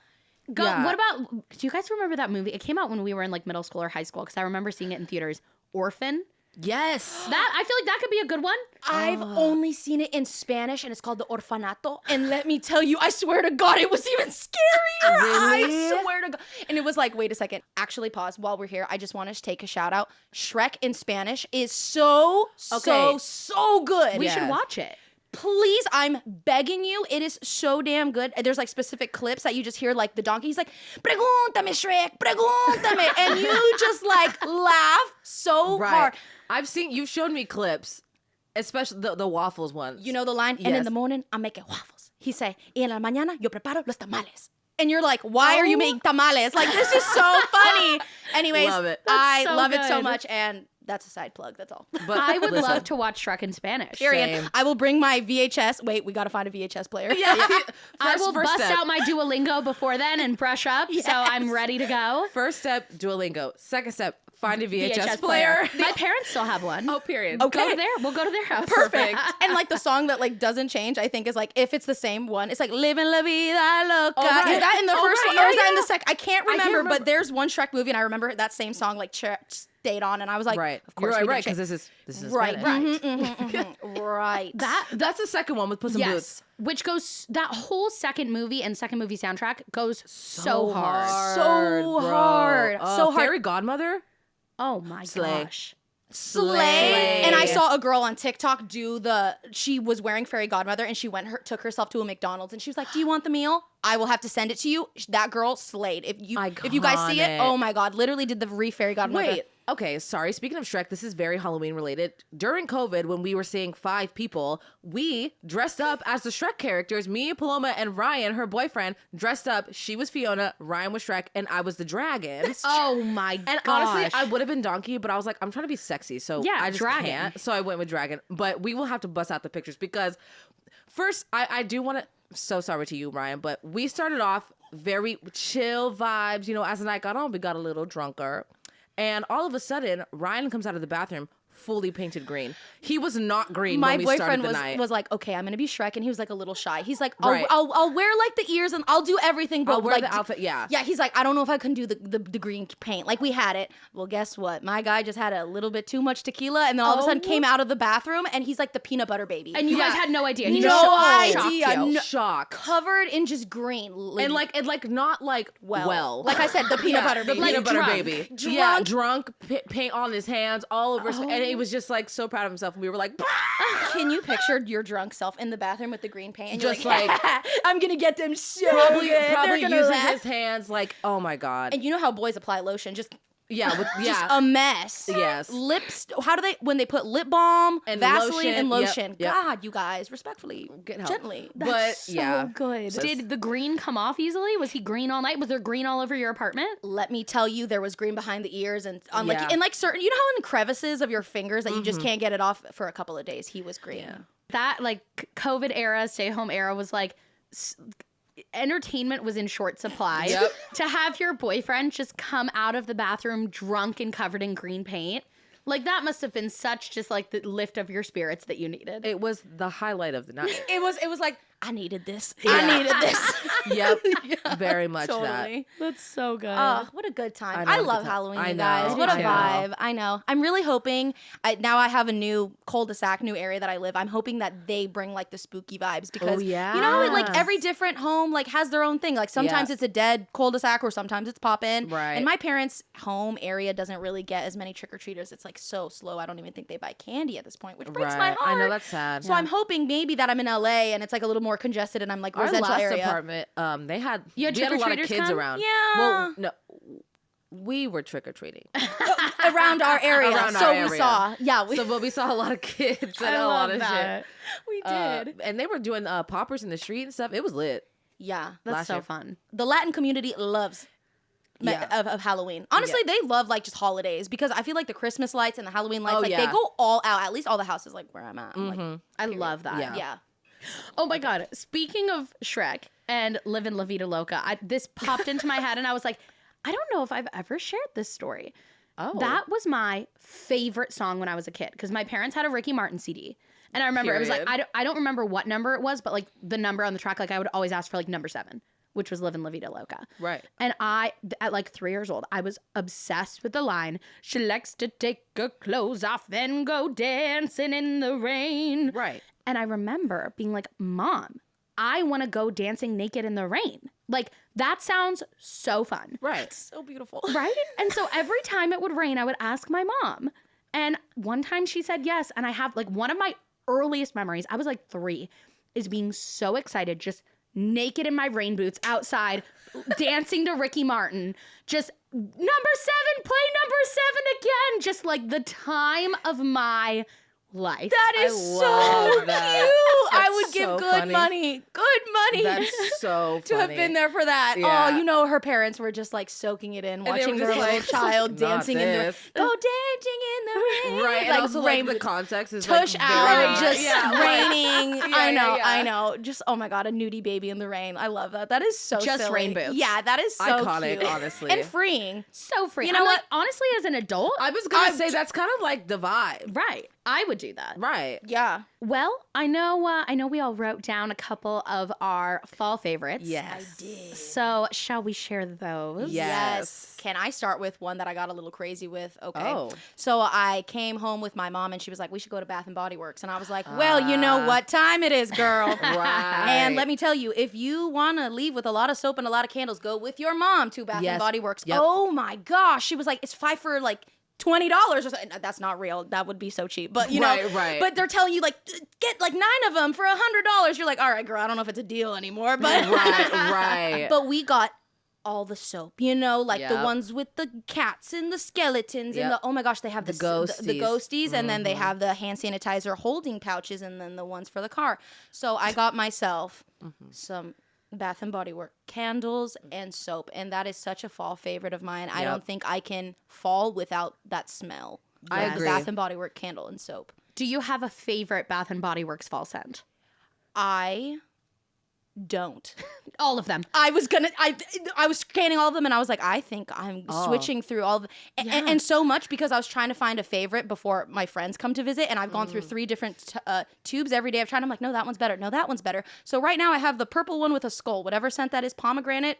Go. Yeah. What about? Do you guys remember that movie? It came out when we were in like middle school or high school because I remember seeing it in theaters. Orphan. Yes. That I feel like that could be a good one. I've only seen it in Spanish and it's called The Orfanato. And let me tell you, I swear to God, it was even scarier. Really? I swear to God. And it was like, wait a second. Actually, pause. While we're here, I just want to take a shout out. Shrek in Spanish is so good. We should Yes. watch it. Please, I'm begging you. It is so damn good. There's like specific clips that you just hear like the donkey. He's like, Pregúntame, Shrek, pregúntame. And you just like laugh so hard. You've shown me clips, especially the waffles one. You know the line? And in Yes. the morning, I'm making waffles. He say, y en la mañana yo preparo los tamales. And you're like, why are you making tamales? Like, this is so funny. Anyways, Love it. I That's so love it so good. much. And that's a side plug. That's all. But I would listen. love to watch Shrek in Spanish. Period. Same. I will bring my VHS. Wait, we got to find a VHS player. Yeah. I will first bust step. out my Duolingo before then and brush up, so I'm ready to go. First step, Duolingo. Second step, find a VHS player. My parents still have one. Oh, period. Okay. Go to there. We'll go to their house. Perfect. And like the song that like doesn't change, I think is like if it's the same one, it's like "Living la vida loca." Oh, right. Is that in the Oh, first right. one or is Yeah, that in the yeah. second? I can't remember, but there's one Shrek movie and I remember that same song like stayed on, and I was like, Right. of course, You're we right, can because change- this is right, Spanish. right. That's the second one with Puss in Yes. Boots. Which goes, that whole second movie and second movie soundtrack goes so hard. So hard. So hard. Fairy Godmother. Oh my Slay. gosh. Slay. And I saw a girl on TikTok do she was wearing Fairy Godmother and she took herself to a McDonald's and she was like, "Do you want the meal? I will have to send it to you." That girl slayed. If you guys see it, Iconic. oh my God, literally did the Fairy Godmother. Wait. Okay, sorry. Speaking of Shrek, this is very Halloween related. During COVID, when we were seeing 5 people, we dressed up as the Shrek characters. Me, Paloma, and Riayn, her boyfriend, dressed up. She was Fiona, Riayn was Shrek, and I was the dragon. Oh my And gosh. honestly, I would have been Donkey, but I was like, I'm trying to be sexy, so Yeah, I just dragon. can't. So I went with Dragon. But we will have to bust out the pictures because first, I do want to. So sorry to you, Riayn, but we started off very chill vibes. You know, as the night got on, we got a little drunker. And all of a sudden, Riayn comes out of the bathroom fully painted green. He was not green My when we started boyfriend the night. was like, "Okay, I'm gonna be Shrek," and he was like a little shy. He's like, Right. I'll wear like the ears and I'll do everything, but I'll wear like, the outfit, yeah. yeah." He's like, "I don't know if I can do the green paint." Like we had it. Well, guess what? My guy just had a little bit too much tequila, and then all of a sudden came out of the bathroom, and he's like the peanut butter baby, And you guys had no idea. He No just shocked idea. you. No- Shock. covered in just green, And not like well. like I said, the peanut butter the baby. peanut butter drunk. baby. Drunk. Yeah, drunk, paint on his hands, all over his, and he was just like so proud of himself. And we were like, Can you picture your drunk self in the bathroom with the green paint? And Just you're like, like- I'm gonna get them so probably good. They're probably gonna using laugh. his hands like, oh my God. And you know how boys apply lotion? Just Yeah, Just a mess. Yes. Lips. How do they, when they put lip balm And Vaseline lotion. and lotion. Yep. God, you guys, respectfully, Get help. gently. But So good. Did the green come off easily? Was he green all night? Was there green all over your apartment? Let me tell you, there was green behind the ears and on Yeah. in like certain, you know how in crevices of your fingers that you just can't get it off for a couple of days. He was green. Yeah. That like COVID era, stay home era was like entertainment was in short supply. Yep. To have your boyfriend just come out of the bathroom drunk and covered in green paint, like that must have been such just like the lift of your spirits that you needed. It was the highlight of the night. It was like, I needed this. Yeah. I needed this. Yep. Very much that. Totally. That's so good. Oh, what a good time. I know, I it's a love good time. Halloween, I you guys. know, What a I know. vibe. I know. I'm really hoping, now I have a new cul-de-sac, new area that I live. I'm hoping that they bring like the spooky vibes because, you know, how like every different home like has their own thing. Like sometimes Yeah. it's a dead cul-de-sac or sometimes it's pop-in. Right. And my parents' home area doesn't really get as many trick-or-treaters. It's like so slow. I don't even think they buy candy at this point, which breaks my Right. heart. I know, that's sad. So I'm hoping maybe that I'm in LA and it's like a little more congested and I'm like Our residential last area. apartment, we had You had a lot of trick-or-treaters kids come? around. Yeah. Well, no, we were trick or treating. Around our area. Around so our we area. saw. Yeah, But we saw a lot of kids and a lot of shit. we did. And they were doing poppers in the street and stuff. It was lit. Yeah. That's last so year. fun. The Latin community loves Yeah. of Halloween. Honestly, they love like just holidays because I feel like the Christmas lights and the Halloween lights, Oh, like yeah. they go all out. At least all the houses like where I'm at. I'm like, I love that. Yeah. yeah. Oh my God. Speaking of Shrek and Livin' La Vida Loca, this popped into my head and I was like, I don't know if I've ever shared this story. Oh. That was my favorite song when I was a kid because my parents had a Ricky Martin CD. And I remember it was like, Period. I don't remember what number it was, but like the number on the track, like I would always ask for like number 7, which was Livin' La Vida Loca. Right. And at like 3 years old, I was obsessed with the line, she likes to take her clothes off, then go dancing in the rain. Right. And I remember being like, Mom, I want to go dancing naked in the rain. Like, that sounds so fun. Right. So beautiful. Right? And so every time it would rain, I would ask my mom. And one time she said yes. And I have like one of my earliest memories, I was like 3, is being so excited, just naked in my rain boots outside, dancing to Ricky Martin. Just number 7, play number 7 again. Just like the time of my life. That is I so love cute. that. I That's would give so good funny. money. Good money. That's so to have funny. been there for that. Yeah. Oh, you know, her parents were just like soaking it in, they watching were their just little like, child "Not dancing in the this." go dancing in the rain. Right. And Like also, like, rain the boots. context is Tush like out, very, just raining. I know, yeah. I know. Just oh my god, a nudie baby in the rain. I love that. That is so Just silly. rain boots. Yeah, that is so iconic, cute. honestly. and freeing. So free. You know I'm like, what? honestly, as an adult, I was gonna say that's kind of like the vibe. right, I would do that. Right. Yeah. Well, I know we all wrote down a couple of our fall favorites. Yes. I did. So shall we share those? Yes. Can I start with one that I got a little crazy with? Okay. Oh. So I came home with my mom and she was like, we should go to Bath and Body Works. And I was like, well, you know what time it is, girl. Right. And let me tell you, if you want to leave with a lot of soap and a lot of candles, go with your mom to Bath Yes. and Body Works. Yep. Oh my gosh. She was like, it's 5 for like $20 or something. That's not real. That would be so cheap. But you know, Right. but they're telling you like, get like 9 of them for $100. You're like, all right, girl, I don't know if it's a deal anymore, but right. but we got all the soap, you know, like the Yep. ones with the cats and the skeletons and Yep. the, oh my gosh, they have the ghosties. ghosties and then they have the hand sanitizer holding pouches and then the ones for the car. So I got myself some Bath and Body Works candles and soap, and that is such a fall favorite of mine. I Yep. don't think I can fall without that smell. I The agree. Bath and Body Works candle and soap. Do you have a favorite Bath and Body Works fall scent? I don't. All of them. I was scanning all of them and I was like, I think I'm switching through all of them. And so much because I was trying to find a favorite before my friends come to visit and I've gone through 3 different tubes every day. I've tried, I'm like, no, that one's better. No, that one's better. So right now I have the purple one with a skull, whatever scent that is, pomegranate,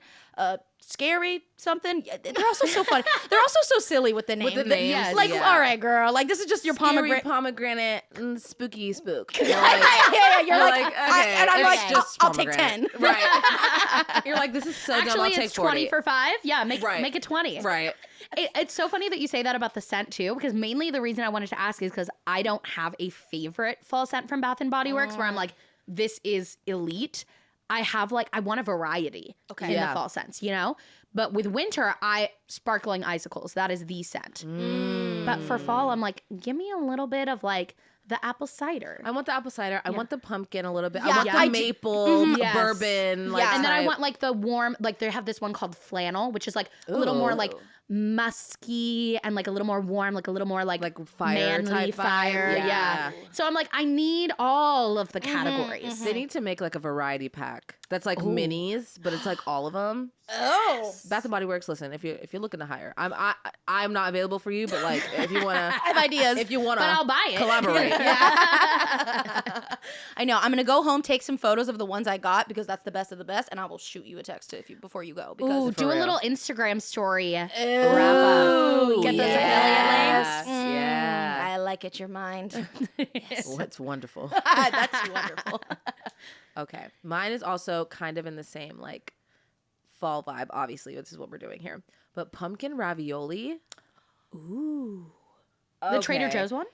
scary something. They're also so funny. They're also so silly with the names. names, Like, yeah. all right, girl, like this is just your Scary pomegranate. spooky spook. Yeah, you're You're like, like, okay, and I'm it's like, just I'll take 10. pomegranate. Right. You're like, this is so dumb. I'll Actually, take it's 40. 20 for 5. Yeah, make Right. it 20. Right. It's so funny that you say that about the scent too, because mainly the reason I wanted to ask is because I don't have a favorite fall scent from Bath and Body Works where I'm like, this is elite. I have like, I want a variety in the Yeah. fall scents, you know? But with winter, sparkling icicles. That is the scent. But for fall, I'm like, give me a little bit of like the apple cider. I want the apple cider. I want the pumpkin a little bit. Yeah, I want the maple, Yes. bourbon. Like, And then I type. want like the warm, like they have this one called flannel, which is like a little more like musky and like a little more warm, like a little more like fire manly type vibe. fire. Yeah. So I'm like, I need all of the categories. They need to make like a variety pack that's like minis, but it's like all of them. Oh. Bath and Body Works. Listen, if you're looking to hire, I'm not available for you, but like if you wanna, I have ideas. if you wanna, But I'll buy it. collaborate. I know. I'm gonna go home, take some photos of the ones I got because that's the best of the best, and I will shoot you a text before you go. Because Ooh, do a real. little Instagram story. Ooh, Wrap up. Get those yes. affiliate links. Yeah. I like it. Your mind. Oh, it's wonderful. That's wonderful. Okay, mine is also kind of in the same like fall vibe. Obviously, this is what we're doing here. But pumpkin ravioli. Ooh. The Trader Joe's one?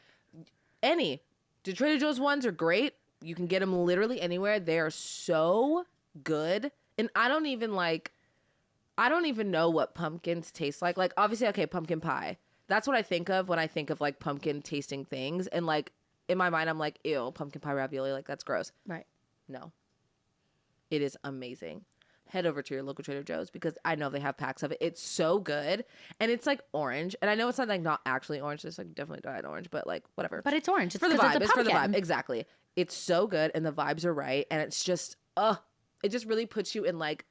Any. The Trader Joe's ones are great. You can get them literally anywhere. They are so good. And I don't even know what pumpkins taste like. Like, obviously, okay, pumpkin pie. That's what I think of when I think of like pumpkin tasting things. And like in my mind, I'm like, ew, pumpkin pie ravioli. Like, that's gross. Right. No. It is amazing. Head over to your local Trader Joe's because I know they have packs of it. It's so good. And it's like orange. And I know it's not like not actually orange. It's like definitely dyed orange, but like whatever. But it's orange. It's for the 'cause vibe. It's It's for the pumpkin. vibe. Exactly. It's so good and the vibes are right. And it's just, it just really puts you in like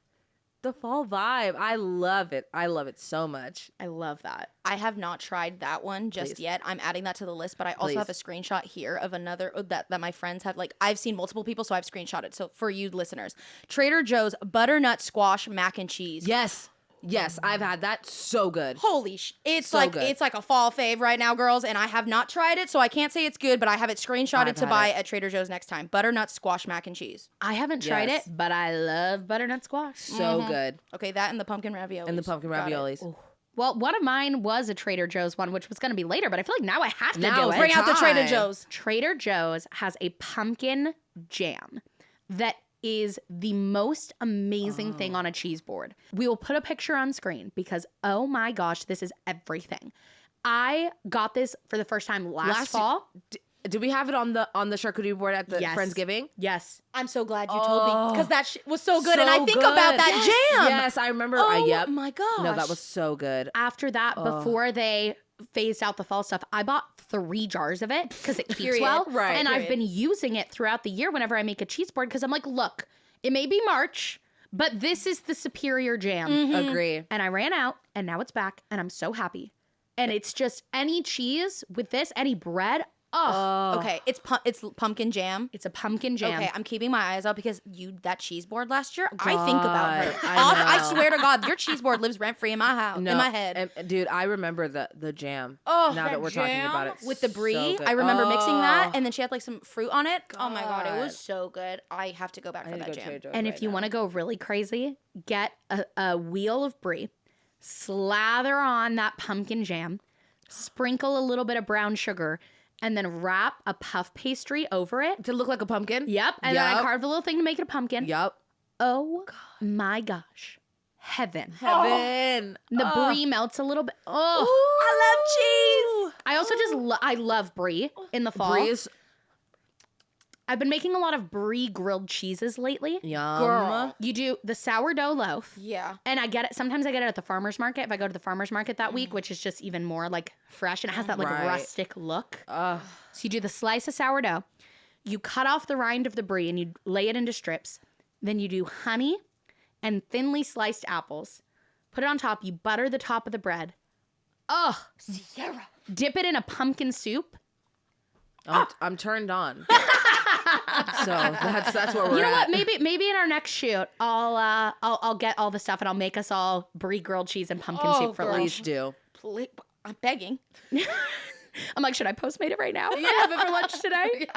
the fall vibe. I love it. I love it so much. I love that. I have not tried that one just Please. yet. I'm adding that to the list, but I also have a screenshot here of another that my friends have. Like, I've seen multiple people, so I've screenshotted. So for you listeners, Trader Joe's butternut squash mac and cheese. Yes. Yes. I've had that. So good. Holy it's So like good. it's like a fall fave right now, girls, and I have not tried it, so I can't say it's good, but I have it screenshotted I've to had buy it. at Trader Joe's next time. Butternut squash mac and cheese. I haven't tried Yes. it, but I love butternut squash. So good. Okay, that and the pumpkin raviolis. And the pumpkin Got it. raviolis. Well, one of mine was a Trader Joe's one, which was going to be later, but I feel like now I have to Now do is it. the Bring out the Trader time. Joe's. Trader Joe's has a pumpkin jam that is the most amazing thing on a cheese board. We will put a picture on screen because, oh my gosh, this is everything. I got this for the first time last fall. Did we have it on the charcuterie board at the Yes. Friendsgiving? Yes. I'm so glad you told me because that was so good, and So I think good. about that jam. Yes, I remember. Oh yep. my gosh. No, that was so good. After that, before they phased out the fall stuff, I bought 3 jars of it because it keeps Period. well. Right. And I've Period. been using it throughout the year whenever I make a cheese board because I'm like, look, it may be March, but this is the superior jam. Agree. And I ran out and now it's back and I'm so happy. And it's just any cheese with this, any bread. Oh, Okay, it's pumpkin jam. it's a pumpkin jam. Okay, I'm keeping my eyes out because that cheese board last year. I think about her. God, I know. swear to God, your cheese board lives rent free in my house, No, in my head. and, dude, I remember the jam. Oh, now that we're talking about it, With the so brie, good. I remember mixing that, Oh. and then she had like some fruit on it. Oh my God, it was God. so good. I have to go back I for need to that go to jam. Trader Joe's And right if you now. want to go really crazy, get a wheel of brie, slather on that pumpkin jam, sprinkle a little bit of brown sugar, and then wrap a puff pastry over it. to look like a pumpkin. Yep. And then I Yup. carved a little thing to make it a pumpkin. Yup. Oh my gosh. Heaven. Heaven. The brie melts a little bit. Oh, I love cheese. I also just I love brie in the fall. Brie is I've been making a lot of brie grilled cheeses lately. yum. Girl. You do the sourdough loaf. Yeah. And I get it. Sometimes I get it at the farmer's market. If I go to the farmer's market that week, which is just even more like fresh and it has that like Right. rustic look. Ugh. So you do the slice of sourdough. You cut off the rind of the brie and you lay it into strips. Then you do honey and thinly sliced apples. Put it on top. You butter the top of the bread. Oh, Sierra. dip it in a pumpkin soup. I'm turned on. So that's where we're You know at. what? Maybe in our next shoot, I'll get all the stuff and I'll make us all brie grilled cheese and pumpkin Oh, soup for girl. Please lunch. do. Please, I'm begging. I'm like, should I Postmate it right now? Have it for lunch today.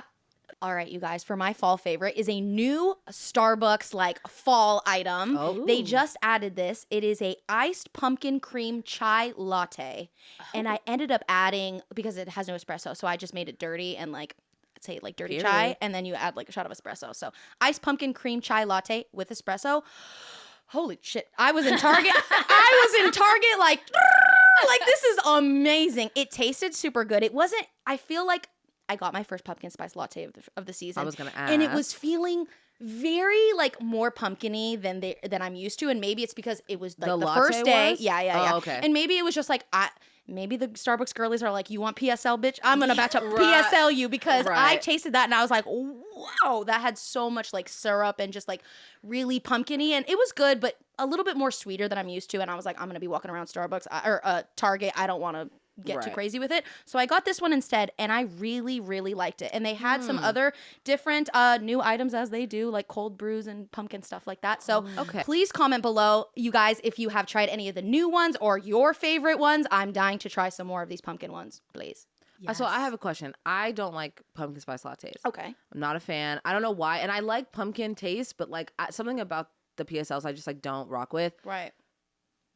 All right, you guys, for my fall favorite is a new Starbucks like fall item. Oh. They just added this. It is a iced pumpkin cream chai latte. And I ended up adding, because it has no espresso, so I just made it dirty and like, let's say like dirty chai, Period. and then you add like a shot of espresso. So iced pumpkin cream chai latte with espresso. holy shit. I was in Target. Like this is amazing. It tasted super good. It wasn't, I feel like I got my first pumpkin spice latte of the season. I was going to ask. And it was feeling very like more pumpkin-y than I'm used to. And maybe it's because it was like the first day. Was? Yeah. Oh, okay. And maybe it was just like, maybe the Starbucks girlies are like, you want PSL, bitch? I'm going to batch up PSL you because I tasted that and I was like, wow, that had so much like syrup and just like really pumpkin-y. And it was good, but a little bit more sweeter than I'm used to. And I was like, I'm going to be walking around Starbucks or Target. I don't want to get too crazy with it. So I got this one instead and I really, really liked it. And they had some other different new items as they do, like cold brews and pumpkin stuff like that. So please comment below, you guys, if you have tried any of the new ones or your favorite ones. I'm dying to try some more of these pumpkin ones, please. Yes. So I have a question. I don't like pumpkin spice lattes. Okay. I'm not a fan. I don't know why. And I like pumpkin taste, but like something about the PSLs I just like don't rock with. Right.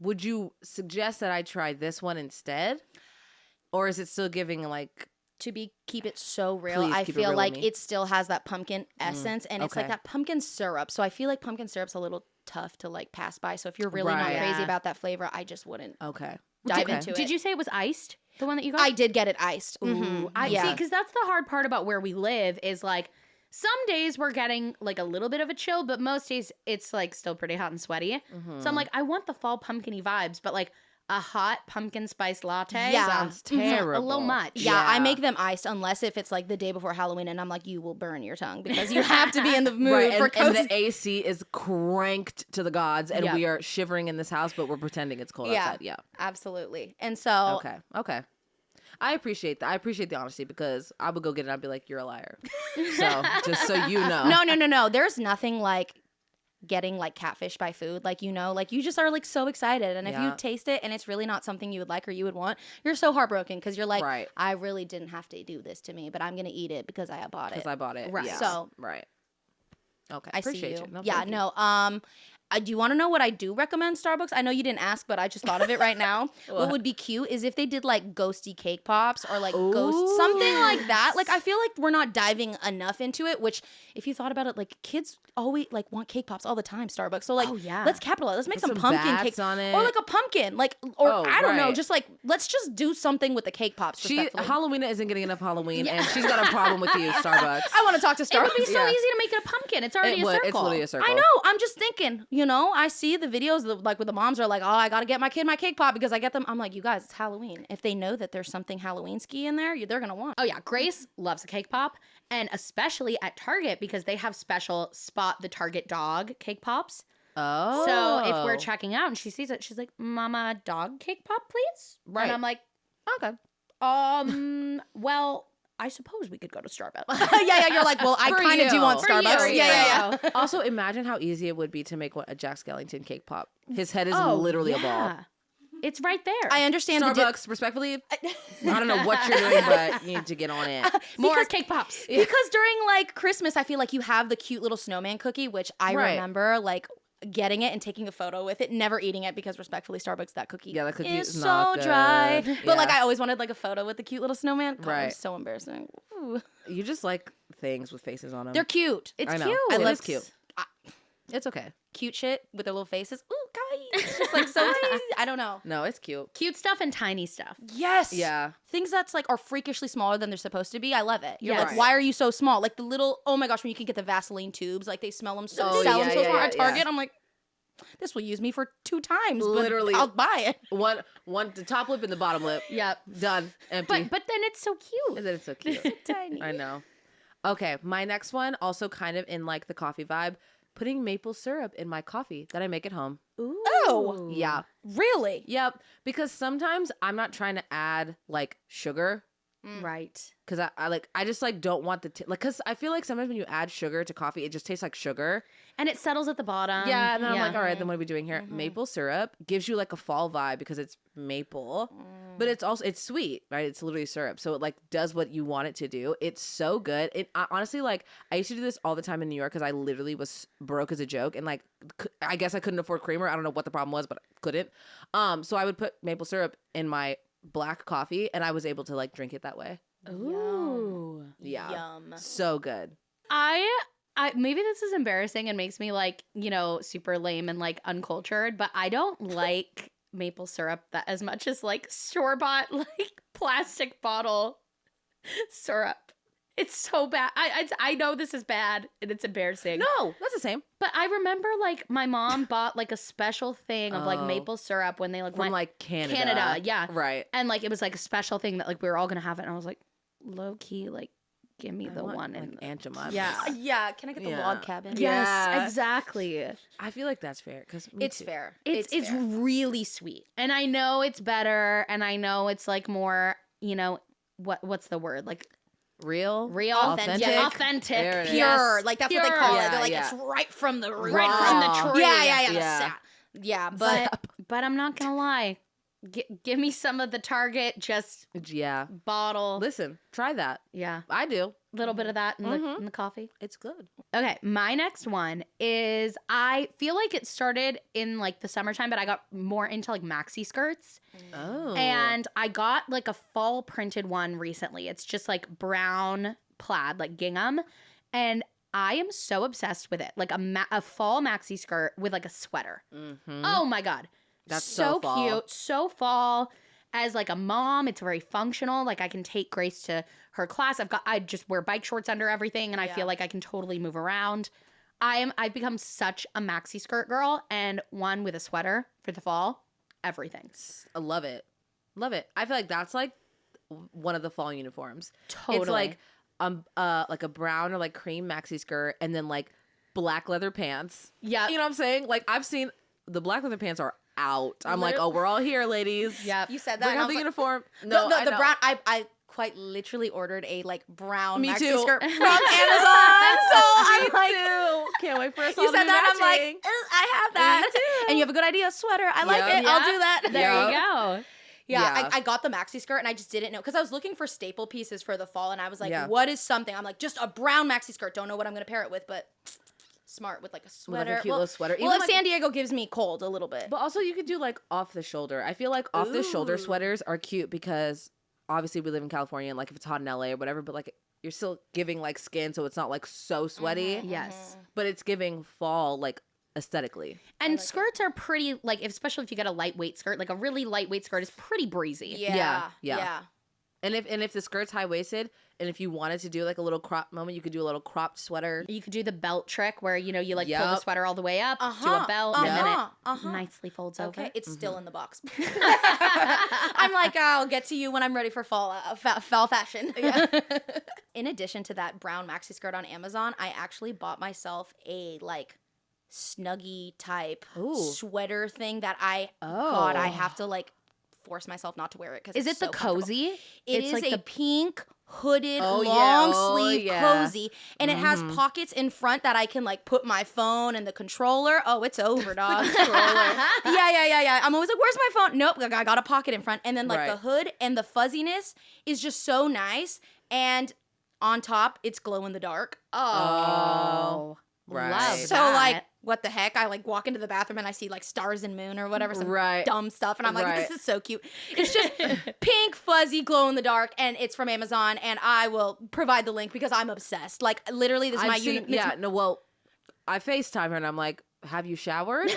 Would you suggest that I try this one instead? Or is it still giving like keep it so real? Please I keep it feel real like with me. it still has that pumpkin essence and it's like that pumpkin syrup. So I feel like pumpkin syrup's a little tough to like pass by. So if you're really not crazy about that flavor, I just wouldn't dive into it. Did you say it was iced? The one that you got? I did get it iced. I see, because that's the hard part about where we live is like some days we're getting like a little bit of a chill, but most days it's like still pretty hot and sweaty. So I'm like, I want the fall pumpkin-y vibes, but like a hot pumpkin spice latte sounds terrible. A little much. Yeah, I make them iced unless if it's like the day before Halloween and I'm like, you will burn your tongue because you have to be in the mood for and the AC is cranked to the gods and we are shivering in this house, but we're pretending it's cold outside. Yeah, absolutely. And so okay. I appreciate that. I appreciate the honesty because I would go get it and I'd be like, you're a liar. So just so you know. No. There's nothing like getting like catfish by food, like, you know, like you just are like so excited, and if you taste it and it's really not something you would like or you would want, you're so heartbroken because you're like, I really didn't have to do this to me, but I'm gonna eat it because I bought it. Right. Yeah. So okay, I appreciate see you. No, yeah, no. Do you want to know what I do recommend Starbucks? I know you didn't ask, but I just thought of it right now. What would be cute is if they did like ghosty cake pops or like something like that. Like I feel like we're not diving enough into it, which if you thought about it, like kids always like want cake pops all the time, Starbucks. So like let's capitalize. Let's make some pumpkin cake on it. or like a pumpkin. Like I don't know, just like let's just do something with the cake pops. Halloween isn't getting enough Halloween and she's got a problem with you, Starbucks. I want to talk to Starbucks. It would be so easy to make it a pumpkin. It's already a circle. It's literally a circle. I know. I'm just thinking, you know, I see the videos like where the moms are like, oh, I got to get my kid my cake pop because I get them. I'm like, you guys, it's Halloween. If they know that there's something Halloween-ski in there, they're going to want. Oh, yeah. Grace loves a cake pop. And especially at Target because they have special Spot the Target dog cake pops. Oh. So if we're checking out and she sees it, she's like, Mama, dog cake pop, please? Right. And I'm like, okay. Well, I suppose we could go to Starbucks. yeah, you're like, well, I kind of do want Starbucks. Yeah. Also, imagine how easy it would be to make a Jack Skellington cake pop. His head is literally a ball. It's right there. I understand. Starbucks, respectfully, I don't know what you're doing, but you need to get on it. More cake pops. Because during like Christmas, I feel like you have the cute little snowman cookie, which I remember like getting it and taking a photo with it, never eating it because respectfully, Starbucks, that cookie is so not good. dry. Yeah. But like I always wanted like a photo with the cute little snowman. God, Right. It was so embarrassing. Ooh. You just like things with faces on them. They're cute. It's I know. cute. I love love cute. It's okay. Cute shit with their little faces. Ooh, kawaii. It's just like so teasy. I don't know. No, it's cute. Cute stuff and tiny stuff. Yes. Yeah. Things that's like are freakishly smaller than they're supposed to be. I love it. You're Yes. like, why are you so small? Like the little, oh my gosh, when you can get the Vaseline tubes, like they smell them so Oh, sell them yeah, so yeah, small yeah, at Target. yeah. I'm like, this will use me for 2 times. But Literally. I'll buy it. One the top lip and the bottom lip. Yep. Done. Empty. But then it's so cute. And then it's so cute. Tiny. I know. Okay, my next one, also kind of in like the coffee vibe, putting maple syrup in my coffee that I make at home. Ooh. Oh. Yeah. Really? Yep. Because sometimes I'm not trying to add like sugar. Right. Because I just like don't want the because I feel like sometimes when you add sugar to coffee, it just tastes like sugar. And it settles at the bottom. Yeah, and then I'm like, all right, then what are we doing here? Maple syrup gives you like a fall vibe because it's maple, but it's sweet, right? It's literally syrup, so it like does what you want it to do. It's so good. Honestly, like I used to do this all the time in New York because I literally was broke as a joke, and like I guess I couldn't afford creamer. I don't know what the problem was, but I couldn't. So I would put maple syrup in my black coffee, and I was able to like drink it that way. Ooh. Yeah, Yum. so good. I maybe this is embarrassing and makes me like, super lame and like uncultured, but I don't like maple syrup that as much as like store-bought like plastic bottle syrup. It's so bad. I know this is bad and it's embarrassing. No, that's the same. But I remember like my mom bought like a special thing of like maple syrup when they like From went like Canada. Canada, yeah. Right. And like it was like a special thing that like we were all gonna have it, and I was like, low key, like give me the one like in Aunt Jemima. yeah. Yeah, can I get the Yeah. log cabin? Yes, Yeah. exactly. I feel like that's fair because It's fair. It's fair. really sweet, and I know it's better, and I know it's like more, what's the word, like real, Authentic. yeah, There authentic, it is. Pure. Like that's what they Pure. call it. Yeah, They're like, yeah. it's right from the root. right from the tree. Yeah. Yeah. Yeah, but But I'm not gonna lie, give me some of the Target just Yeah. bottle. Listen, try that. Yeah, I do. a little bit of that in the coffee. It's good. Okay, my next one is, I feel like it started in like the summertime, but I got more into like maxi skirts. Oh. And I got like a fall printed one recently. It's just like brown plaid, like gingham. And I am so obsessed with it. Like a fall maxi skirt with like a sweater. Mhm. Oh my God. That's so fall. cute. So fall. As like a mom, it's very functional. Like I can take Grace to her class. I just wear bike shorts under everything, and I feel like I can totally move around. I've become such a maxi skirt girl, and one with a sweater for the fall. Everything. I love it. Love it. I feel like that's like one of the fall uniforms. Totally. It's like a brown or like cream maxi skirt and then like black leather pants. Yeah. You know what I'm saying? Like I've seen the black leather pants are out. I'm like, oh, we're all here, ladies. Yeah. you said that. Bring and I out was the like, uniform. No, the I know. brown. I quite literally ordered a like brown Me maxi too. skirt from Amazon. So I'm like, too. Can't wait for us all you to said be that. I'm like, matching. I have that. Me too. And you have a good idea, sweater. I like Yeah. it. I'll do that. There Yeah. you go. Yeah, Yeah. I got the maxi skirt and I just didn't know because I was looking for staple pieces for the fall and I was like, Yeah. what is something? I'm like, just a brown maxi skirt. Don't know what I'm gonna pair it with, but smart with like a With, sweater. like a cute little sweater. Well, Even, if like, San Diego gives me cold a little bit. But also you could do like off the shoulder. I feel like off the shoulder sweaters are cute because obviously we live in California and like if it's hot in LA or whatever, but like you're still giving like skin so it's not like so sweaty. Yes. But it's giving fall like aesthetically. And skirts are pretty, like, especially if you get a lightweight skirt, like a really lightweight skirt is pretty breezy. Yeah. And if the skirt's high waisted and if you wanted to do like a little crop moment, you could do a little cropped sweater. You could do the belt trick where, you like pull the Yup. sweater all the way up, do a belt, and then it nicely folds Okay, over. it's still in the box. I'm like, I'll get to you when I'm ready for fall fashion. In addition to that brown maxi skirt on Amazon, I actually bought myself a like snuggie type sweater thing that God, I have to like force myself not to wear it because Is it the cozy? It's like a pink hooded Oh, yeah. long Oh, sleeve yeah. cozy, and it has pockets in front that I can like put my phone and the controller. Oh, it's over, dog. Yeah. I'm always like, where's my phone? Nope, I got a pocket in front, and then like the hood and the fuzziness is just so nice, and on top it's glow in the dark. Oh. Right. Love So that. like, what the heck? I like walk into the bathroom and I see like stars and moon or whatever, some dumb stuff, and I'm like, this is so cute. It's just pink, fuzzy, glow in the dark, and it's from Amazon, and I will provide the link because I'm obsessed. Like literally, this is my unit. Yeah, no, well, I FaceTime her and I'm like, have you showered?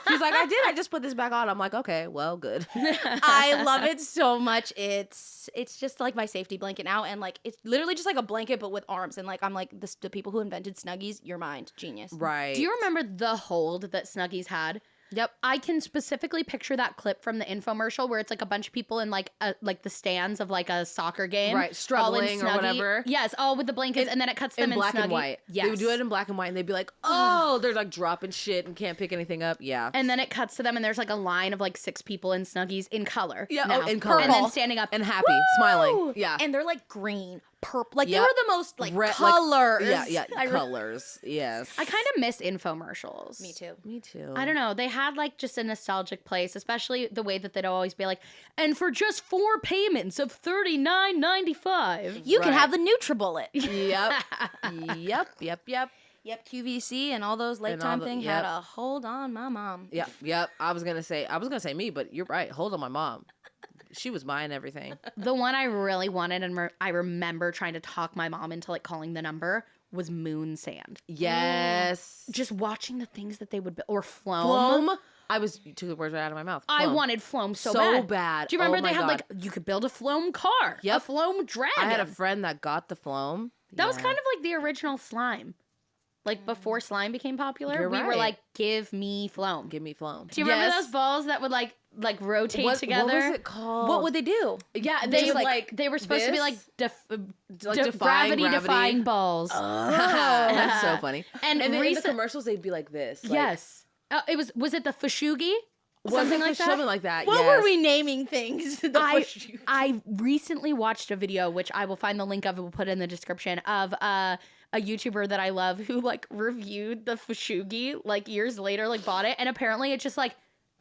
She's like, I did. I just put this back on. I'm like, okay, well, good. I love it so much. It's just like my safety blanket now, and like it's literally just like a blanket but with arms. And like I'm like the people who invented Snuggies, your mind, genius. Right. Do you remember the hold that Snuggies had? Yep. I can specifically picture that clip from the infomercial where it's like a bunch of people in like the stands of like a soccer game. Right, struggling all in or Snuggie. Yes, Yes, all with the blankets, and then it cuts them in black Snuggie. and white. Yes. They would do it in black and white and they'd be like, oh, they're like dropping shit and can't pick anything up. Yeah. And then it cuts to them, and there's like a line of like 6 people in Snuggies in color. Yeah, now. in color. And then standing up And happy, smiling. Yeah. And they're like green, purple. Like Yep. they were the most like Red, colors. yeah, colors. Yes. I kind of miss infomercials. Me too. Me too. I don't know. They had like just a nostalgic place, especially the way that they'd always be like, and for just 4 payments of $39.95. You can Right. have the NutriBullet. Yep. Yep, QVC and all those late And all time the- thing had a hold on my mom. Yep. I was gonna say me, but you're right. Hold on, my mom. she was buying everything. The one I really wanted, and I remember trying to talk my mom into like calling the number, was moon sand. Yes. Just watching the things that they would or Floam. Floam. You took the words right out of my mouth. I Floam. wanted Floam so bad. Do you remember Oh they my had God. like you could build a Floam car, Yep. a Floam dragon. I had a friend that got the Floam. That was kind of like the original slime. Like before slime became popular, You're we were right. like, "Give me Floam." Give me Floam. Do you remember Yes. those balls that would like rotate together? What was it called? What would they do? Yeah, They just like they were supposed to be like defying gravity defying balls. That's so funny. And then in the recent- commercials, they'd be like this. Like, Yes, was it the Fugi? Something like that. Something like that. What yes. were we naming things? I recently watched a video, which I will find the link of, and we'll put it in the description, of a YouTuber that I love who like reviewed the Fugi like years later, like bought it, and apparently it just like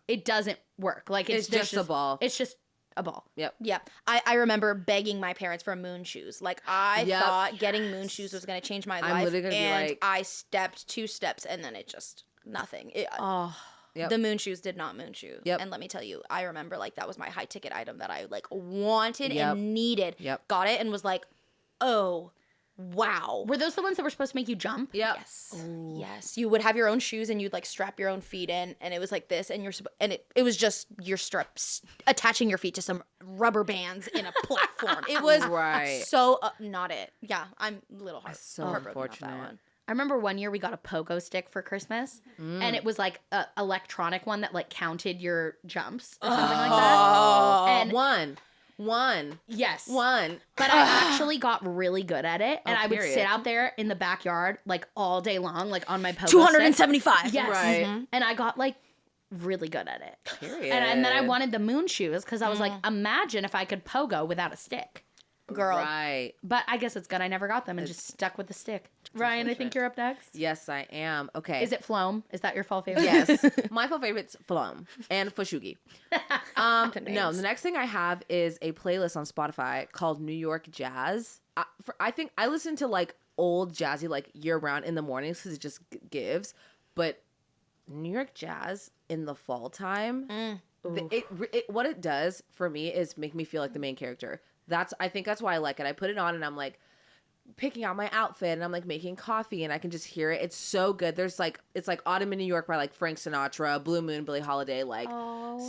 it doesn't work. Like It's just a ball. It's just a ball. Yep. Yeah, I remember begging my parents for moon shoes. Like I Yep. thought getting moon shoes was gonna change my I'm life, literally gonna be and like- I stepped 2 steps, and then it just nothing. Oh, Yep. The moon shoes did not moon shoe. Yep. And let me tell you, I remember like that was my high ticket item that I like wanted Yep. and needed. Yep. Got it and was like, oh, wow. were those the ones that were supposed to make you jump? Yep. Yes. Yes. You would have your own shoes and you'd like strap your own feet in, and it was like this, and it was just your straps attaching your feet to some rubber bands in a platform. It was Right. so not it. Yeah, I'm a little so heartbroken about unfortunate. that one. I remember one year we got a pogo stick for Christmas, and it was like a electronic one that like counted your jumps or something like that. And One. yes, One. but I actually got really good at it, and Oh, I would period. sit out there in the backyard like all day long, like on my pogo stick. 275. Yes, Right. and I got like really good at it. Period. And then I wanted the moon shoes because I was like, imagine if I could pogo without a stick. Girl. Right. But I guess it's good I never got them and just stuck with the stick. Ryan, I think you're up next. Yes, I am. Okay. Is it Floam? Is that your fall favorite? Yes. My favorite's Floam and Fugi. No, names. the next thing I have is a playlist on Spotify called New York Jazz. I think I listen to like old jazzy like year round in the mornings because it just gives. But New York Jazz in the fall time, what it does for me is make me feel like the main character. I think that's why I like it. I put it on and I'm like picking out my outfit and I'm like making coffee and I can just hear it. It's so good. There's like, it's like Autumn in New York by like Frank Sinatra, Blue Moon, Billie Holiday, like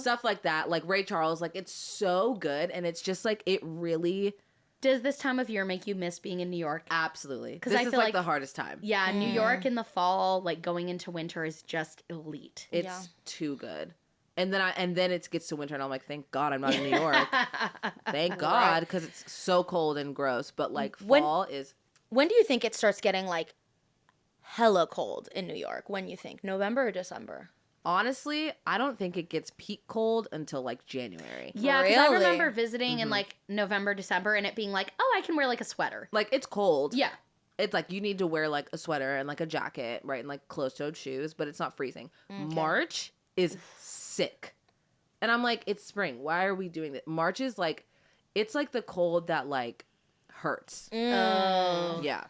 stuff like that. Like Ray Charles, like it's so good. And it's just like, it really. Does this time of year make you miss being in New York? Absolutely. 'Cause This I is feel like like- the hardest time. Yeah, New York in the fall, like going into winter is just elite. It's too good. And then it gets to winter and I'm like, thank God I'm not in New York. Thank God, because it's so cold and gross. But like fall is. When do you think it starts getting like hella cold in New York? When you think November or December? Honestly, I don't think it gets peak cold until like January. Yeah, because I Really? remember visiting in like November, December, and it being like, oh, I can wear like a sweater. Like it's cold. Yeah. It's like you need to wear like a sweater and like a jacket, right? And like closed-toed shoes, but it's not freezing. March is sick. And I'm like, it's spring. Why are we doing this? March is like, it's like the cold that like hurts. Oh. Yeah.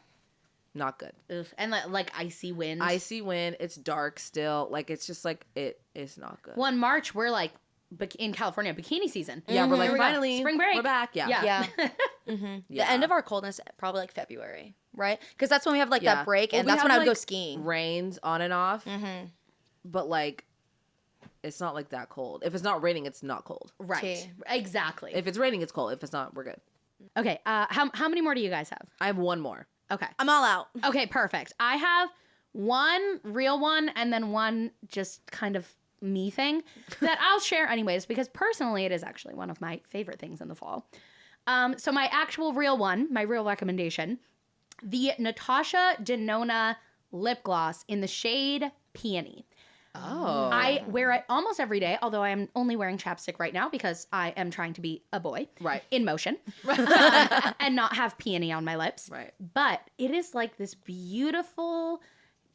Not good. Oof. And like icy wind. Icy wind. It's dark still. Like it's just like, it is not good. Well, in March, we're like in California, bikini season. Yeah, we're like, Here we go. finally, Spring break. we're back. Yeah. Yeah. Yeah. Yeah. The end of our coldness, probably like February, right? Because that's when we have like Yeah. that break, Well, and we that's when have, I would go like, skiing. Rains on and off. But like, it's not like that cold. If it's not raining, it's not cold. Right. Tea. Exactly. If it's raining, it's cold. If it's not, we're good. Okay. How many more do you guys have? I have one more. Okay. I'm all out. Okay, perfect. I have one real one and then one just kind of me thing that I'll share anyways because personally it is actually one of my favorite things in the fall. So my actual real one, my real recommendation, the Natasha Denona lip gloss in the shade Peony. Oh. I wear it almost every day, although I am only wearing chapstick right now because I am trying to be a boy. Right. In motion. And not have peony on my lips. Right. But it is like this beautiful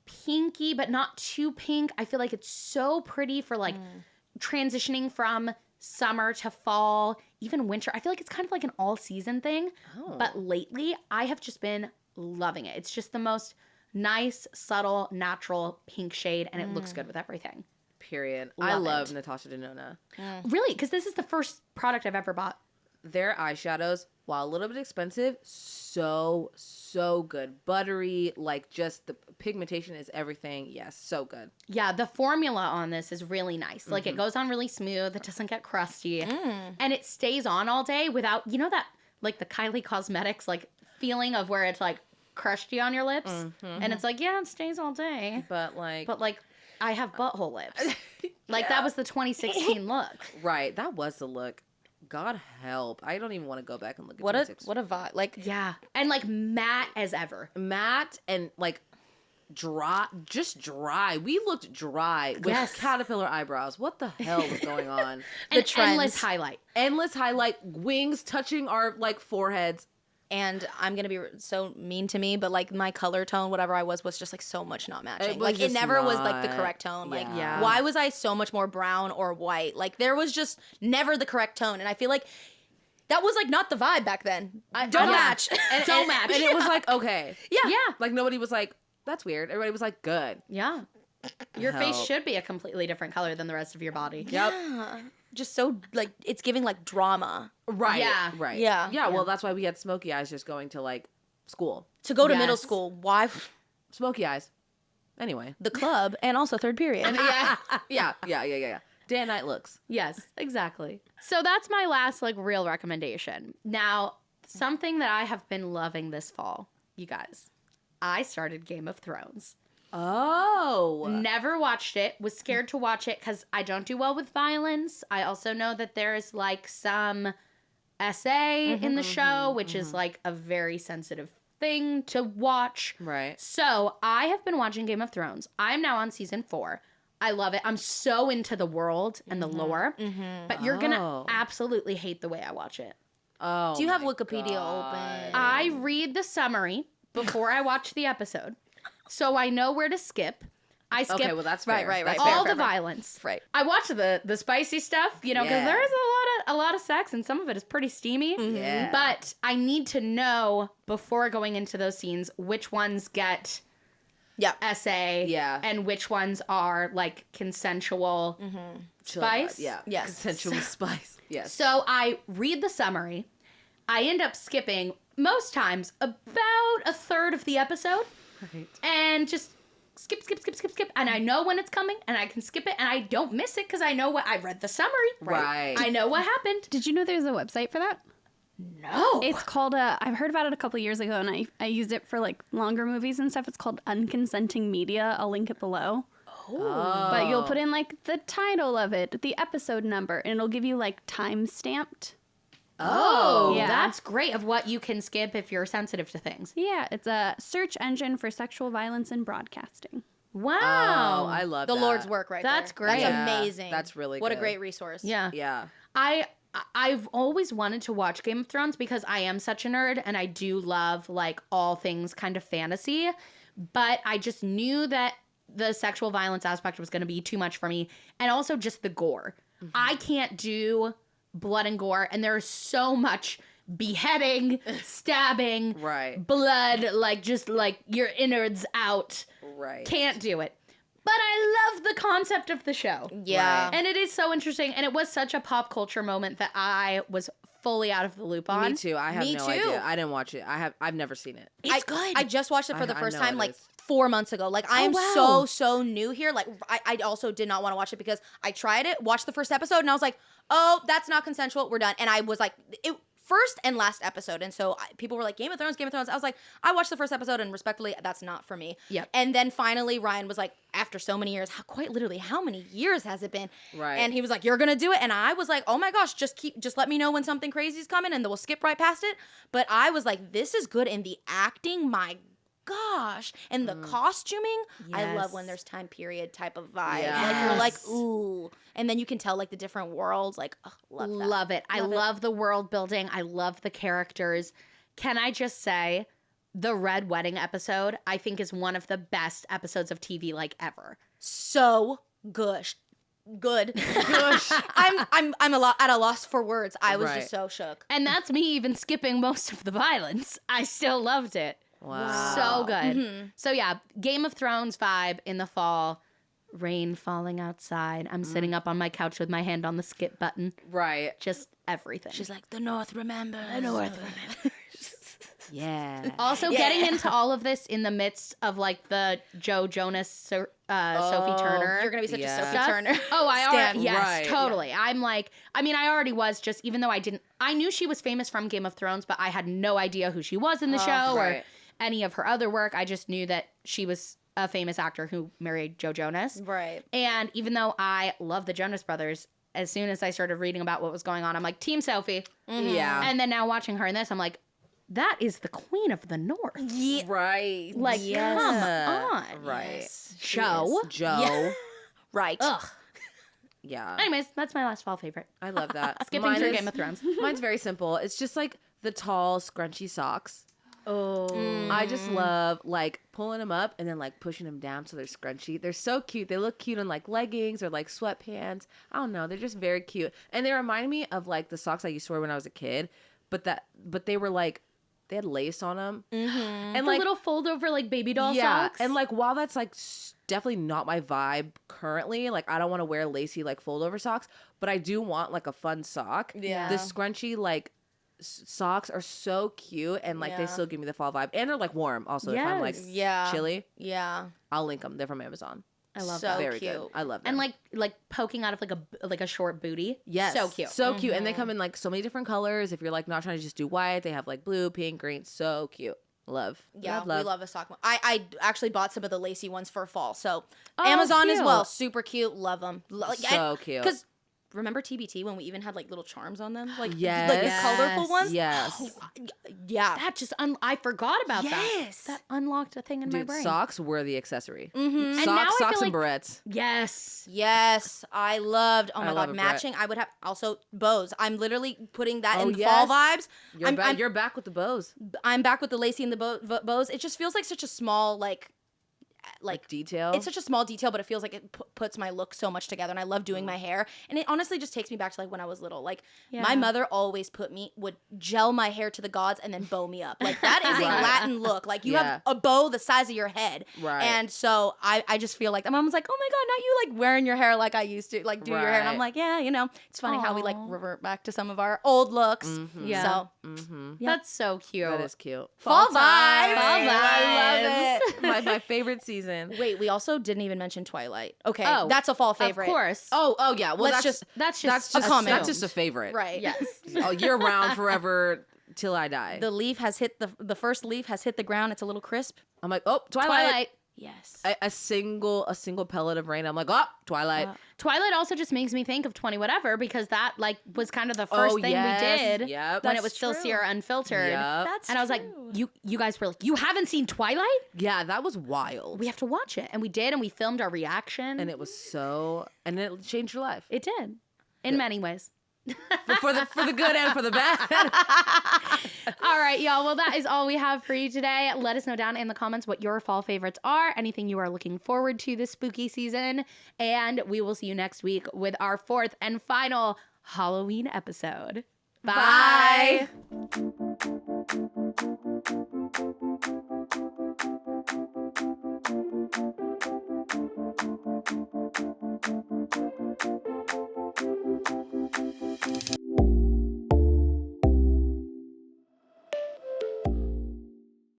pinky, but not too pink. I feel like it's so pretty for like transitioning from summer to fall, even winter. I feel like it's kind of like an all season thing. Oh. But lately, I have just been loving it. It's just the most nice, subtle, natural pink shade, and it looks good with everything. Period. I love Natasha Denona. Really? Because this is the first product I've ever bought. Their eyeshadows, while a little bit expensive, so good. Buttery, like just the pigmentation is everything. Yes, so good. Yeah, the formula on this is really nice. Like it goes on really smooth. It doesn't get crusty. And it stays on all day without, you know that, like the Kylie Cosmetics, like feeling of where it's like crusty on your lips. And it's like, yeah, it stays all day. But like I have butthole lips. Like that was the 2016 look. Right, that was the look. God help. I don't even want to go back and look at What a 2016. what a vibe. Like Yeah. And like matte as ever. Matte and like dry, just dry. We looked dry with caterpillar eyebrows. What the hell was going on? And trends. endless highlight. Endless highlight, wings touching our like foreheads. And I'm gonna be so mean to me, but like my color tone, whatever I was just like so much not matching. It was Like it just never was like the not- correct tone. Like Yeah. why was I so much more brown or white? Like there was just never the correct tone, and I feel like that was like not the vibe back then. Don't match. Don't match. And it was like, okay. Yeah. Yeah. Like nobody was like, that's weird. Everybody was like, good. Yeah. Your face Help. should be a completely different color than the rest of your body. Yep. Just so like it's giving like drama Right. Yeah. Right. Yeah. Yeah. Well, that's why we had smoky eyes just going to like school. to go to Yes. middle school. Why Smoky eyes. Anyway. the club and also third period? Yeah. Day and night looks. Yes, exactly. So that's my last like real recommendation. Now, something that I have been loving this fall, you guys. I started Game of Thrones. Oh. Never watched it. Was scared to watch it because I don't do well with violence. I also know that there's like some SA in the show, which is like a very sensitive thing to watch. Right. So I have been watching Game of Thrones. I'm now on season 4. I love it. I'm so into the world and the lore. But you're going to absolutely hate the way I watch it. Oh. Do you have my Wikipedia God. open? I read the summary before I watch the episode. So I know where to skip. I skip Okay, well that's fair. Right. That's all fair. the violence. Right. I watch the spicy stuff, you know, because Yeah. there is a lot of sex and some of it is pretty steamy. Yeah. But I need to know before going into those scenes which ones get SA Yeah. and which ones are like consensual spice. Yeah. Yes. Consensual spice. Yes. So I read the summary. I end up skipping most times about a third of the episode Right. and just skip. And I know when it's coming and I can skip it and I don't miss it because I know what I read the summary. Right. I know what happened. Did you know there's a website for that? No. It's called, I've heard about it a couple years ago, and I used it for like longer movies and stuff. It's called Unconsenting Media. I'll link it below. But you'll put in like the title of it, the episode number, and it'll give you like time stamped. Oh, Yeah. that's great of what you can skip if you're sensitive to things. Yeah, it's a search engine for sexual violence in broadcasting. Wow. Oh, I love The that. Lord's work right That's there. great. That's Yeah, amazing. that's really What a good. great resource. Yeah. Yeah. I've always wanted to watch Game of Thrones because I am such a nerd and I do love like all things kind of fantasy, but I just knew that the sexual violence aspect was going to be too much for me and also just the gore. I can't do blood and gore and there's so much beheading, stabbing, Right. blood, like just like your innards out. Right. Can't do it. But I love the concept of the show. Yeah. And it is so interesting. And it was such a pop culture moment that I was fully out of the loop on. Me too. I have Me no too. idea. I didn't watch it. I've never seen it. It's good. I just watched it for the I first know time it like is. 4 months ago. Like I am wow. so new here. Like I also did not want to watch it because I tried it, watched the first episode, and I was like, oh, that's not consensual. We're done. And I was like, it first and last episode. And so people were like, Game of Thrones. I was like, I watched the first episode and respectfully, that's not for me. Yep. And then finally Riayn was like, after so many years, quite literally, how many years has it been? Right. And he was like, you're going to do it. And I was like, oh my gosh, just let me know when something crazy is coming and then we'll skip right past it. But I was like, this is good. And the acting, my gosh, and the costuming, I love when Yes. there's time period type of vibe. Like you're like, Yes. ooh, and then you can tell like the different worlds. Like, oh, love that. Love it. I Love it. love the world building. I love the characters. Can I just say, the Red Wedding episode, I think is one of the best episodes of TV like ever. So good. I'm at a loss for words. I was Right. just so shook. And that's me even skipping most of the violence. I still loved it. Wow. So good. So yeah, Game of Thrones vibe in the fall. rain falling outside. I'm sitting up on my couch with my hand on the skip button. Right. Just everything. She's like, the North remembers. The North remembers. Yeah. Also, getting into all of this in the midst of like the Joe Jonas, Sophie Turner. You're gonna be such a Sophie Yeah. Turner. Oh, I already, yes, Right. totally. I'm like, I mean, I already was, just even though I knew she was famous from Game of Thrones, but I had no idea who she was in the show or right. any of her other work. I just knew that she was a famous actor who married Joe Jonas. Right. And even though I love the Jonas Brothers, as soon as I started reading about what was going on, I'm like, Team Sophie. Yeah. And then now watching her in this, I'm like, that is the Queen of the North. Yeah. Right. Like, come on. Right. Yes. Joe. Joe. Yeah. Right. Ugh. Yeah. Anyways, that's my last fall favorite. I love that. Skipping Mine through is- Game of Thrones. Mine's very simple. It's just like the tall, scrunchy socks. Oh. I just love like pulling them up and then like pushing them down so they're scrunchy. They're so cute. They look cute in like leggings or like sweatpants. I don't know. They're just very cute. And they remind me of like the socks I used to wear when I was a kid, but they were like, they had lace on them. And The like little fold over like baby doll yeah, socks. and like while that's like definitely not my vibe currently, like I don't want to wear lacy like fold over socks, but I do want like a fun sock. Yeah. The scrunchy like socks are so cute and like they Yeah. still give me the fall vibe, and they're like warm also if I'm like Yes. Yeah. chilly. Yeah. I'll link them. They're from Amazon. I love So that. Very cute. good. I love them. And like poking out of like a short booty. yes, So cute. so cute, and they come in like so many different colors. If you're like not trying to just do white, they have like blue, pink, green. So cute. Love. Yeah, love, love. we love a sock. I actually bought some of the lacy ones for fall. So Oh, Amazon as cute. well. Super cute. Love them. So cute. Because remember TBT when we even had like little charms on them? Like, Yes. like the colorful ones? Yes. Yeah. That just I forgot about Yes. that. That unlocked a thing in my Dude, brain. socks were the accessory. Mm-hmm. And now I Socks, feel socks, and like- barrettes. Yes. Yes, I loved. Oh I my love god, a matching. I would have also bows. I'm literally putting that Oh, in yes. fall vibes. You're back with the bows. I'm back with the lacy and the bows. It just feels like such a small like Detail. it's such a small detail, but it feels like it puts my look so much together. And I love doing my hair, and it honestly just takes me back to like when I was little. Like my Yeah. mother always would gel my hair to the gods and then bow me up. Like that is a Right. Latin look. Like you Yeah. have a bow the size of your head. Right. And so I just feel like my mom was like, oh my god, not you like wearing your hair like I used to like do your hair. And I'm Right. like, yeah, it's funny how we like Aw. revert back to some of our old looks. Mhm. Yeah. So Mm-hmm. That's so cute. That is cute. fall vibes. I love it. My favorite season. Wait, we also didn't even mention Twilight. Okay, Oh, that's a fall favorite. Of course. Oh yeah. Well, Let's that's that's a comment. That's just a favorite. Right. Yes. Oh, year round, forever, till I die. The leaf has hit the first leaf has hit the ground. It's a little crisp. I'm like, oh, Twilight. Twilight. Yes. A single pellet of rain. I'm like, oh, Twilight. Twilight also just makes me think of 20 whatever because that like was kind of the first thing yes. we did Yep. when it That's was still true. Sierra Unfiltered. Yep. That's And I was like, you guys were like, you haven't seen Twilight? Yeah, that was wild. We have to watch it. And we did, and we filmed our reaction. And it was and it changed your life. It did. In many ways. for the good and for the bad. All right, y'all. Well, that is all we have for you today. Let us know down in the comments what your fall favorites are, anything you are looking forward to this spooky season. And we will see you next week with our 4th and final Halloween episode. Bye. Bye.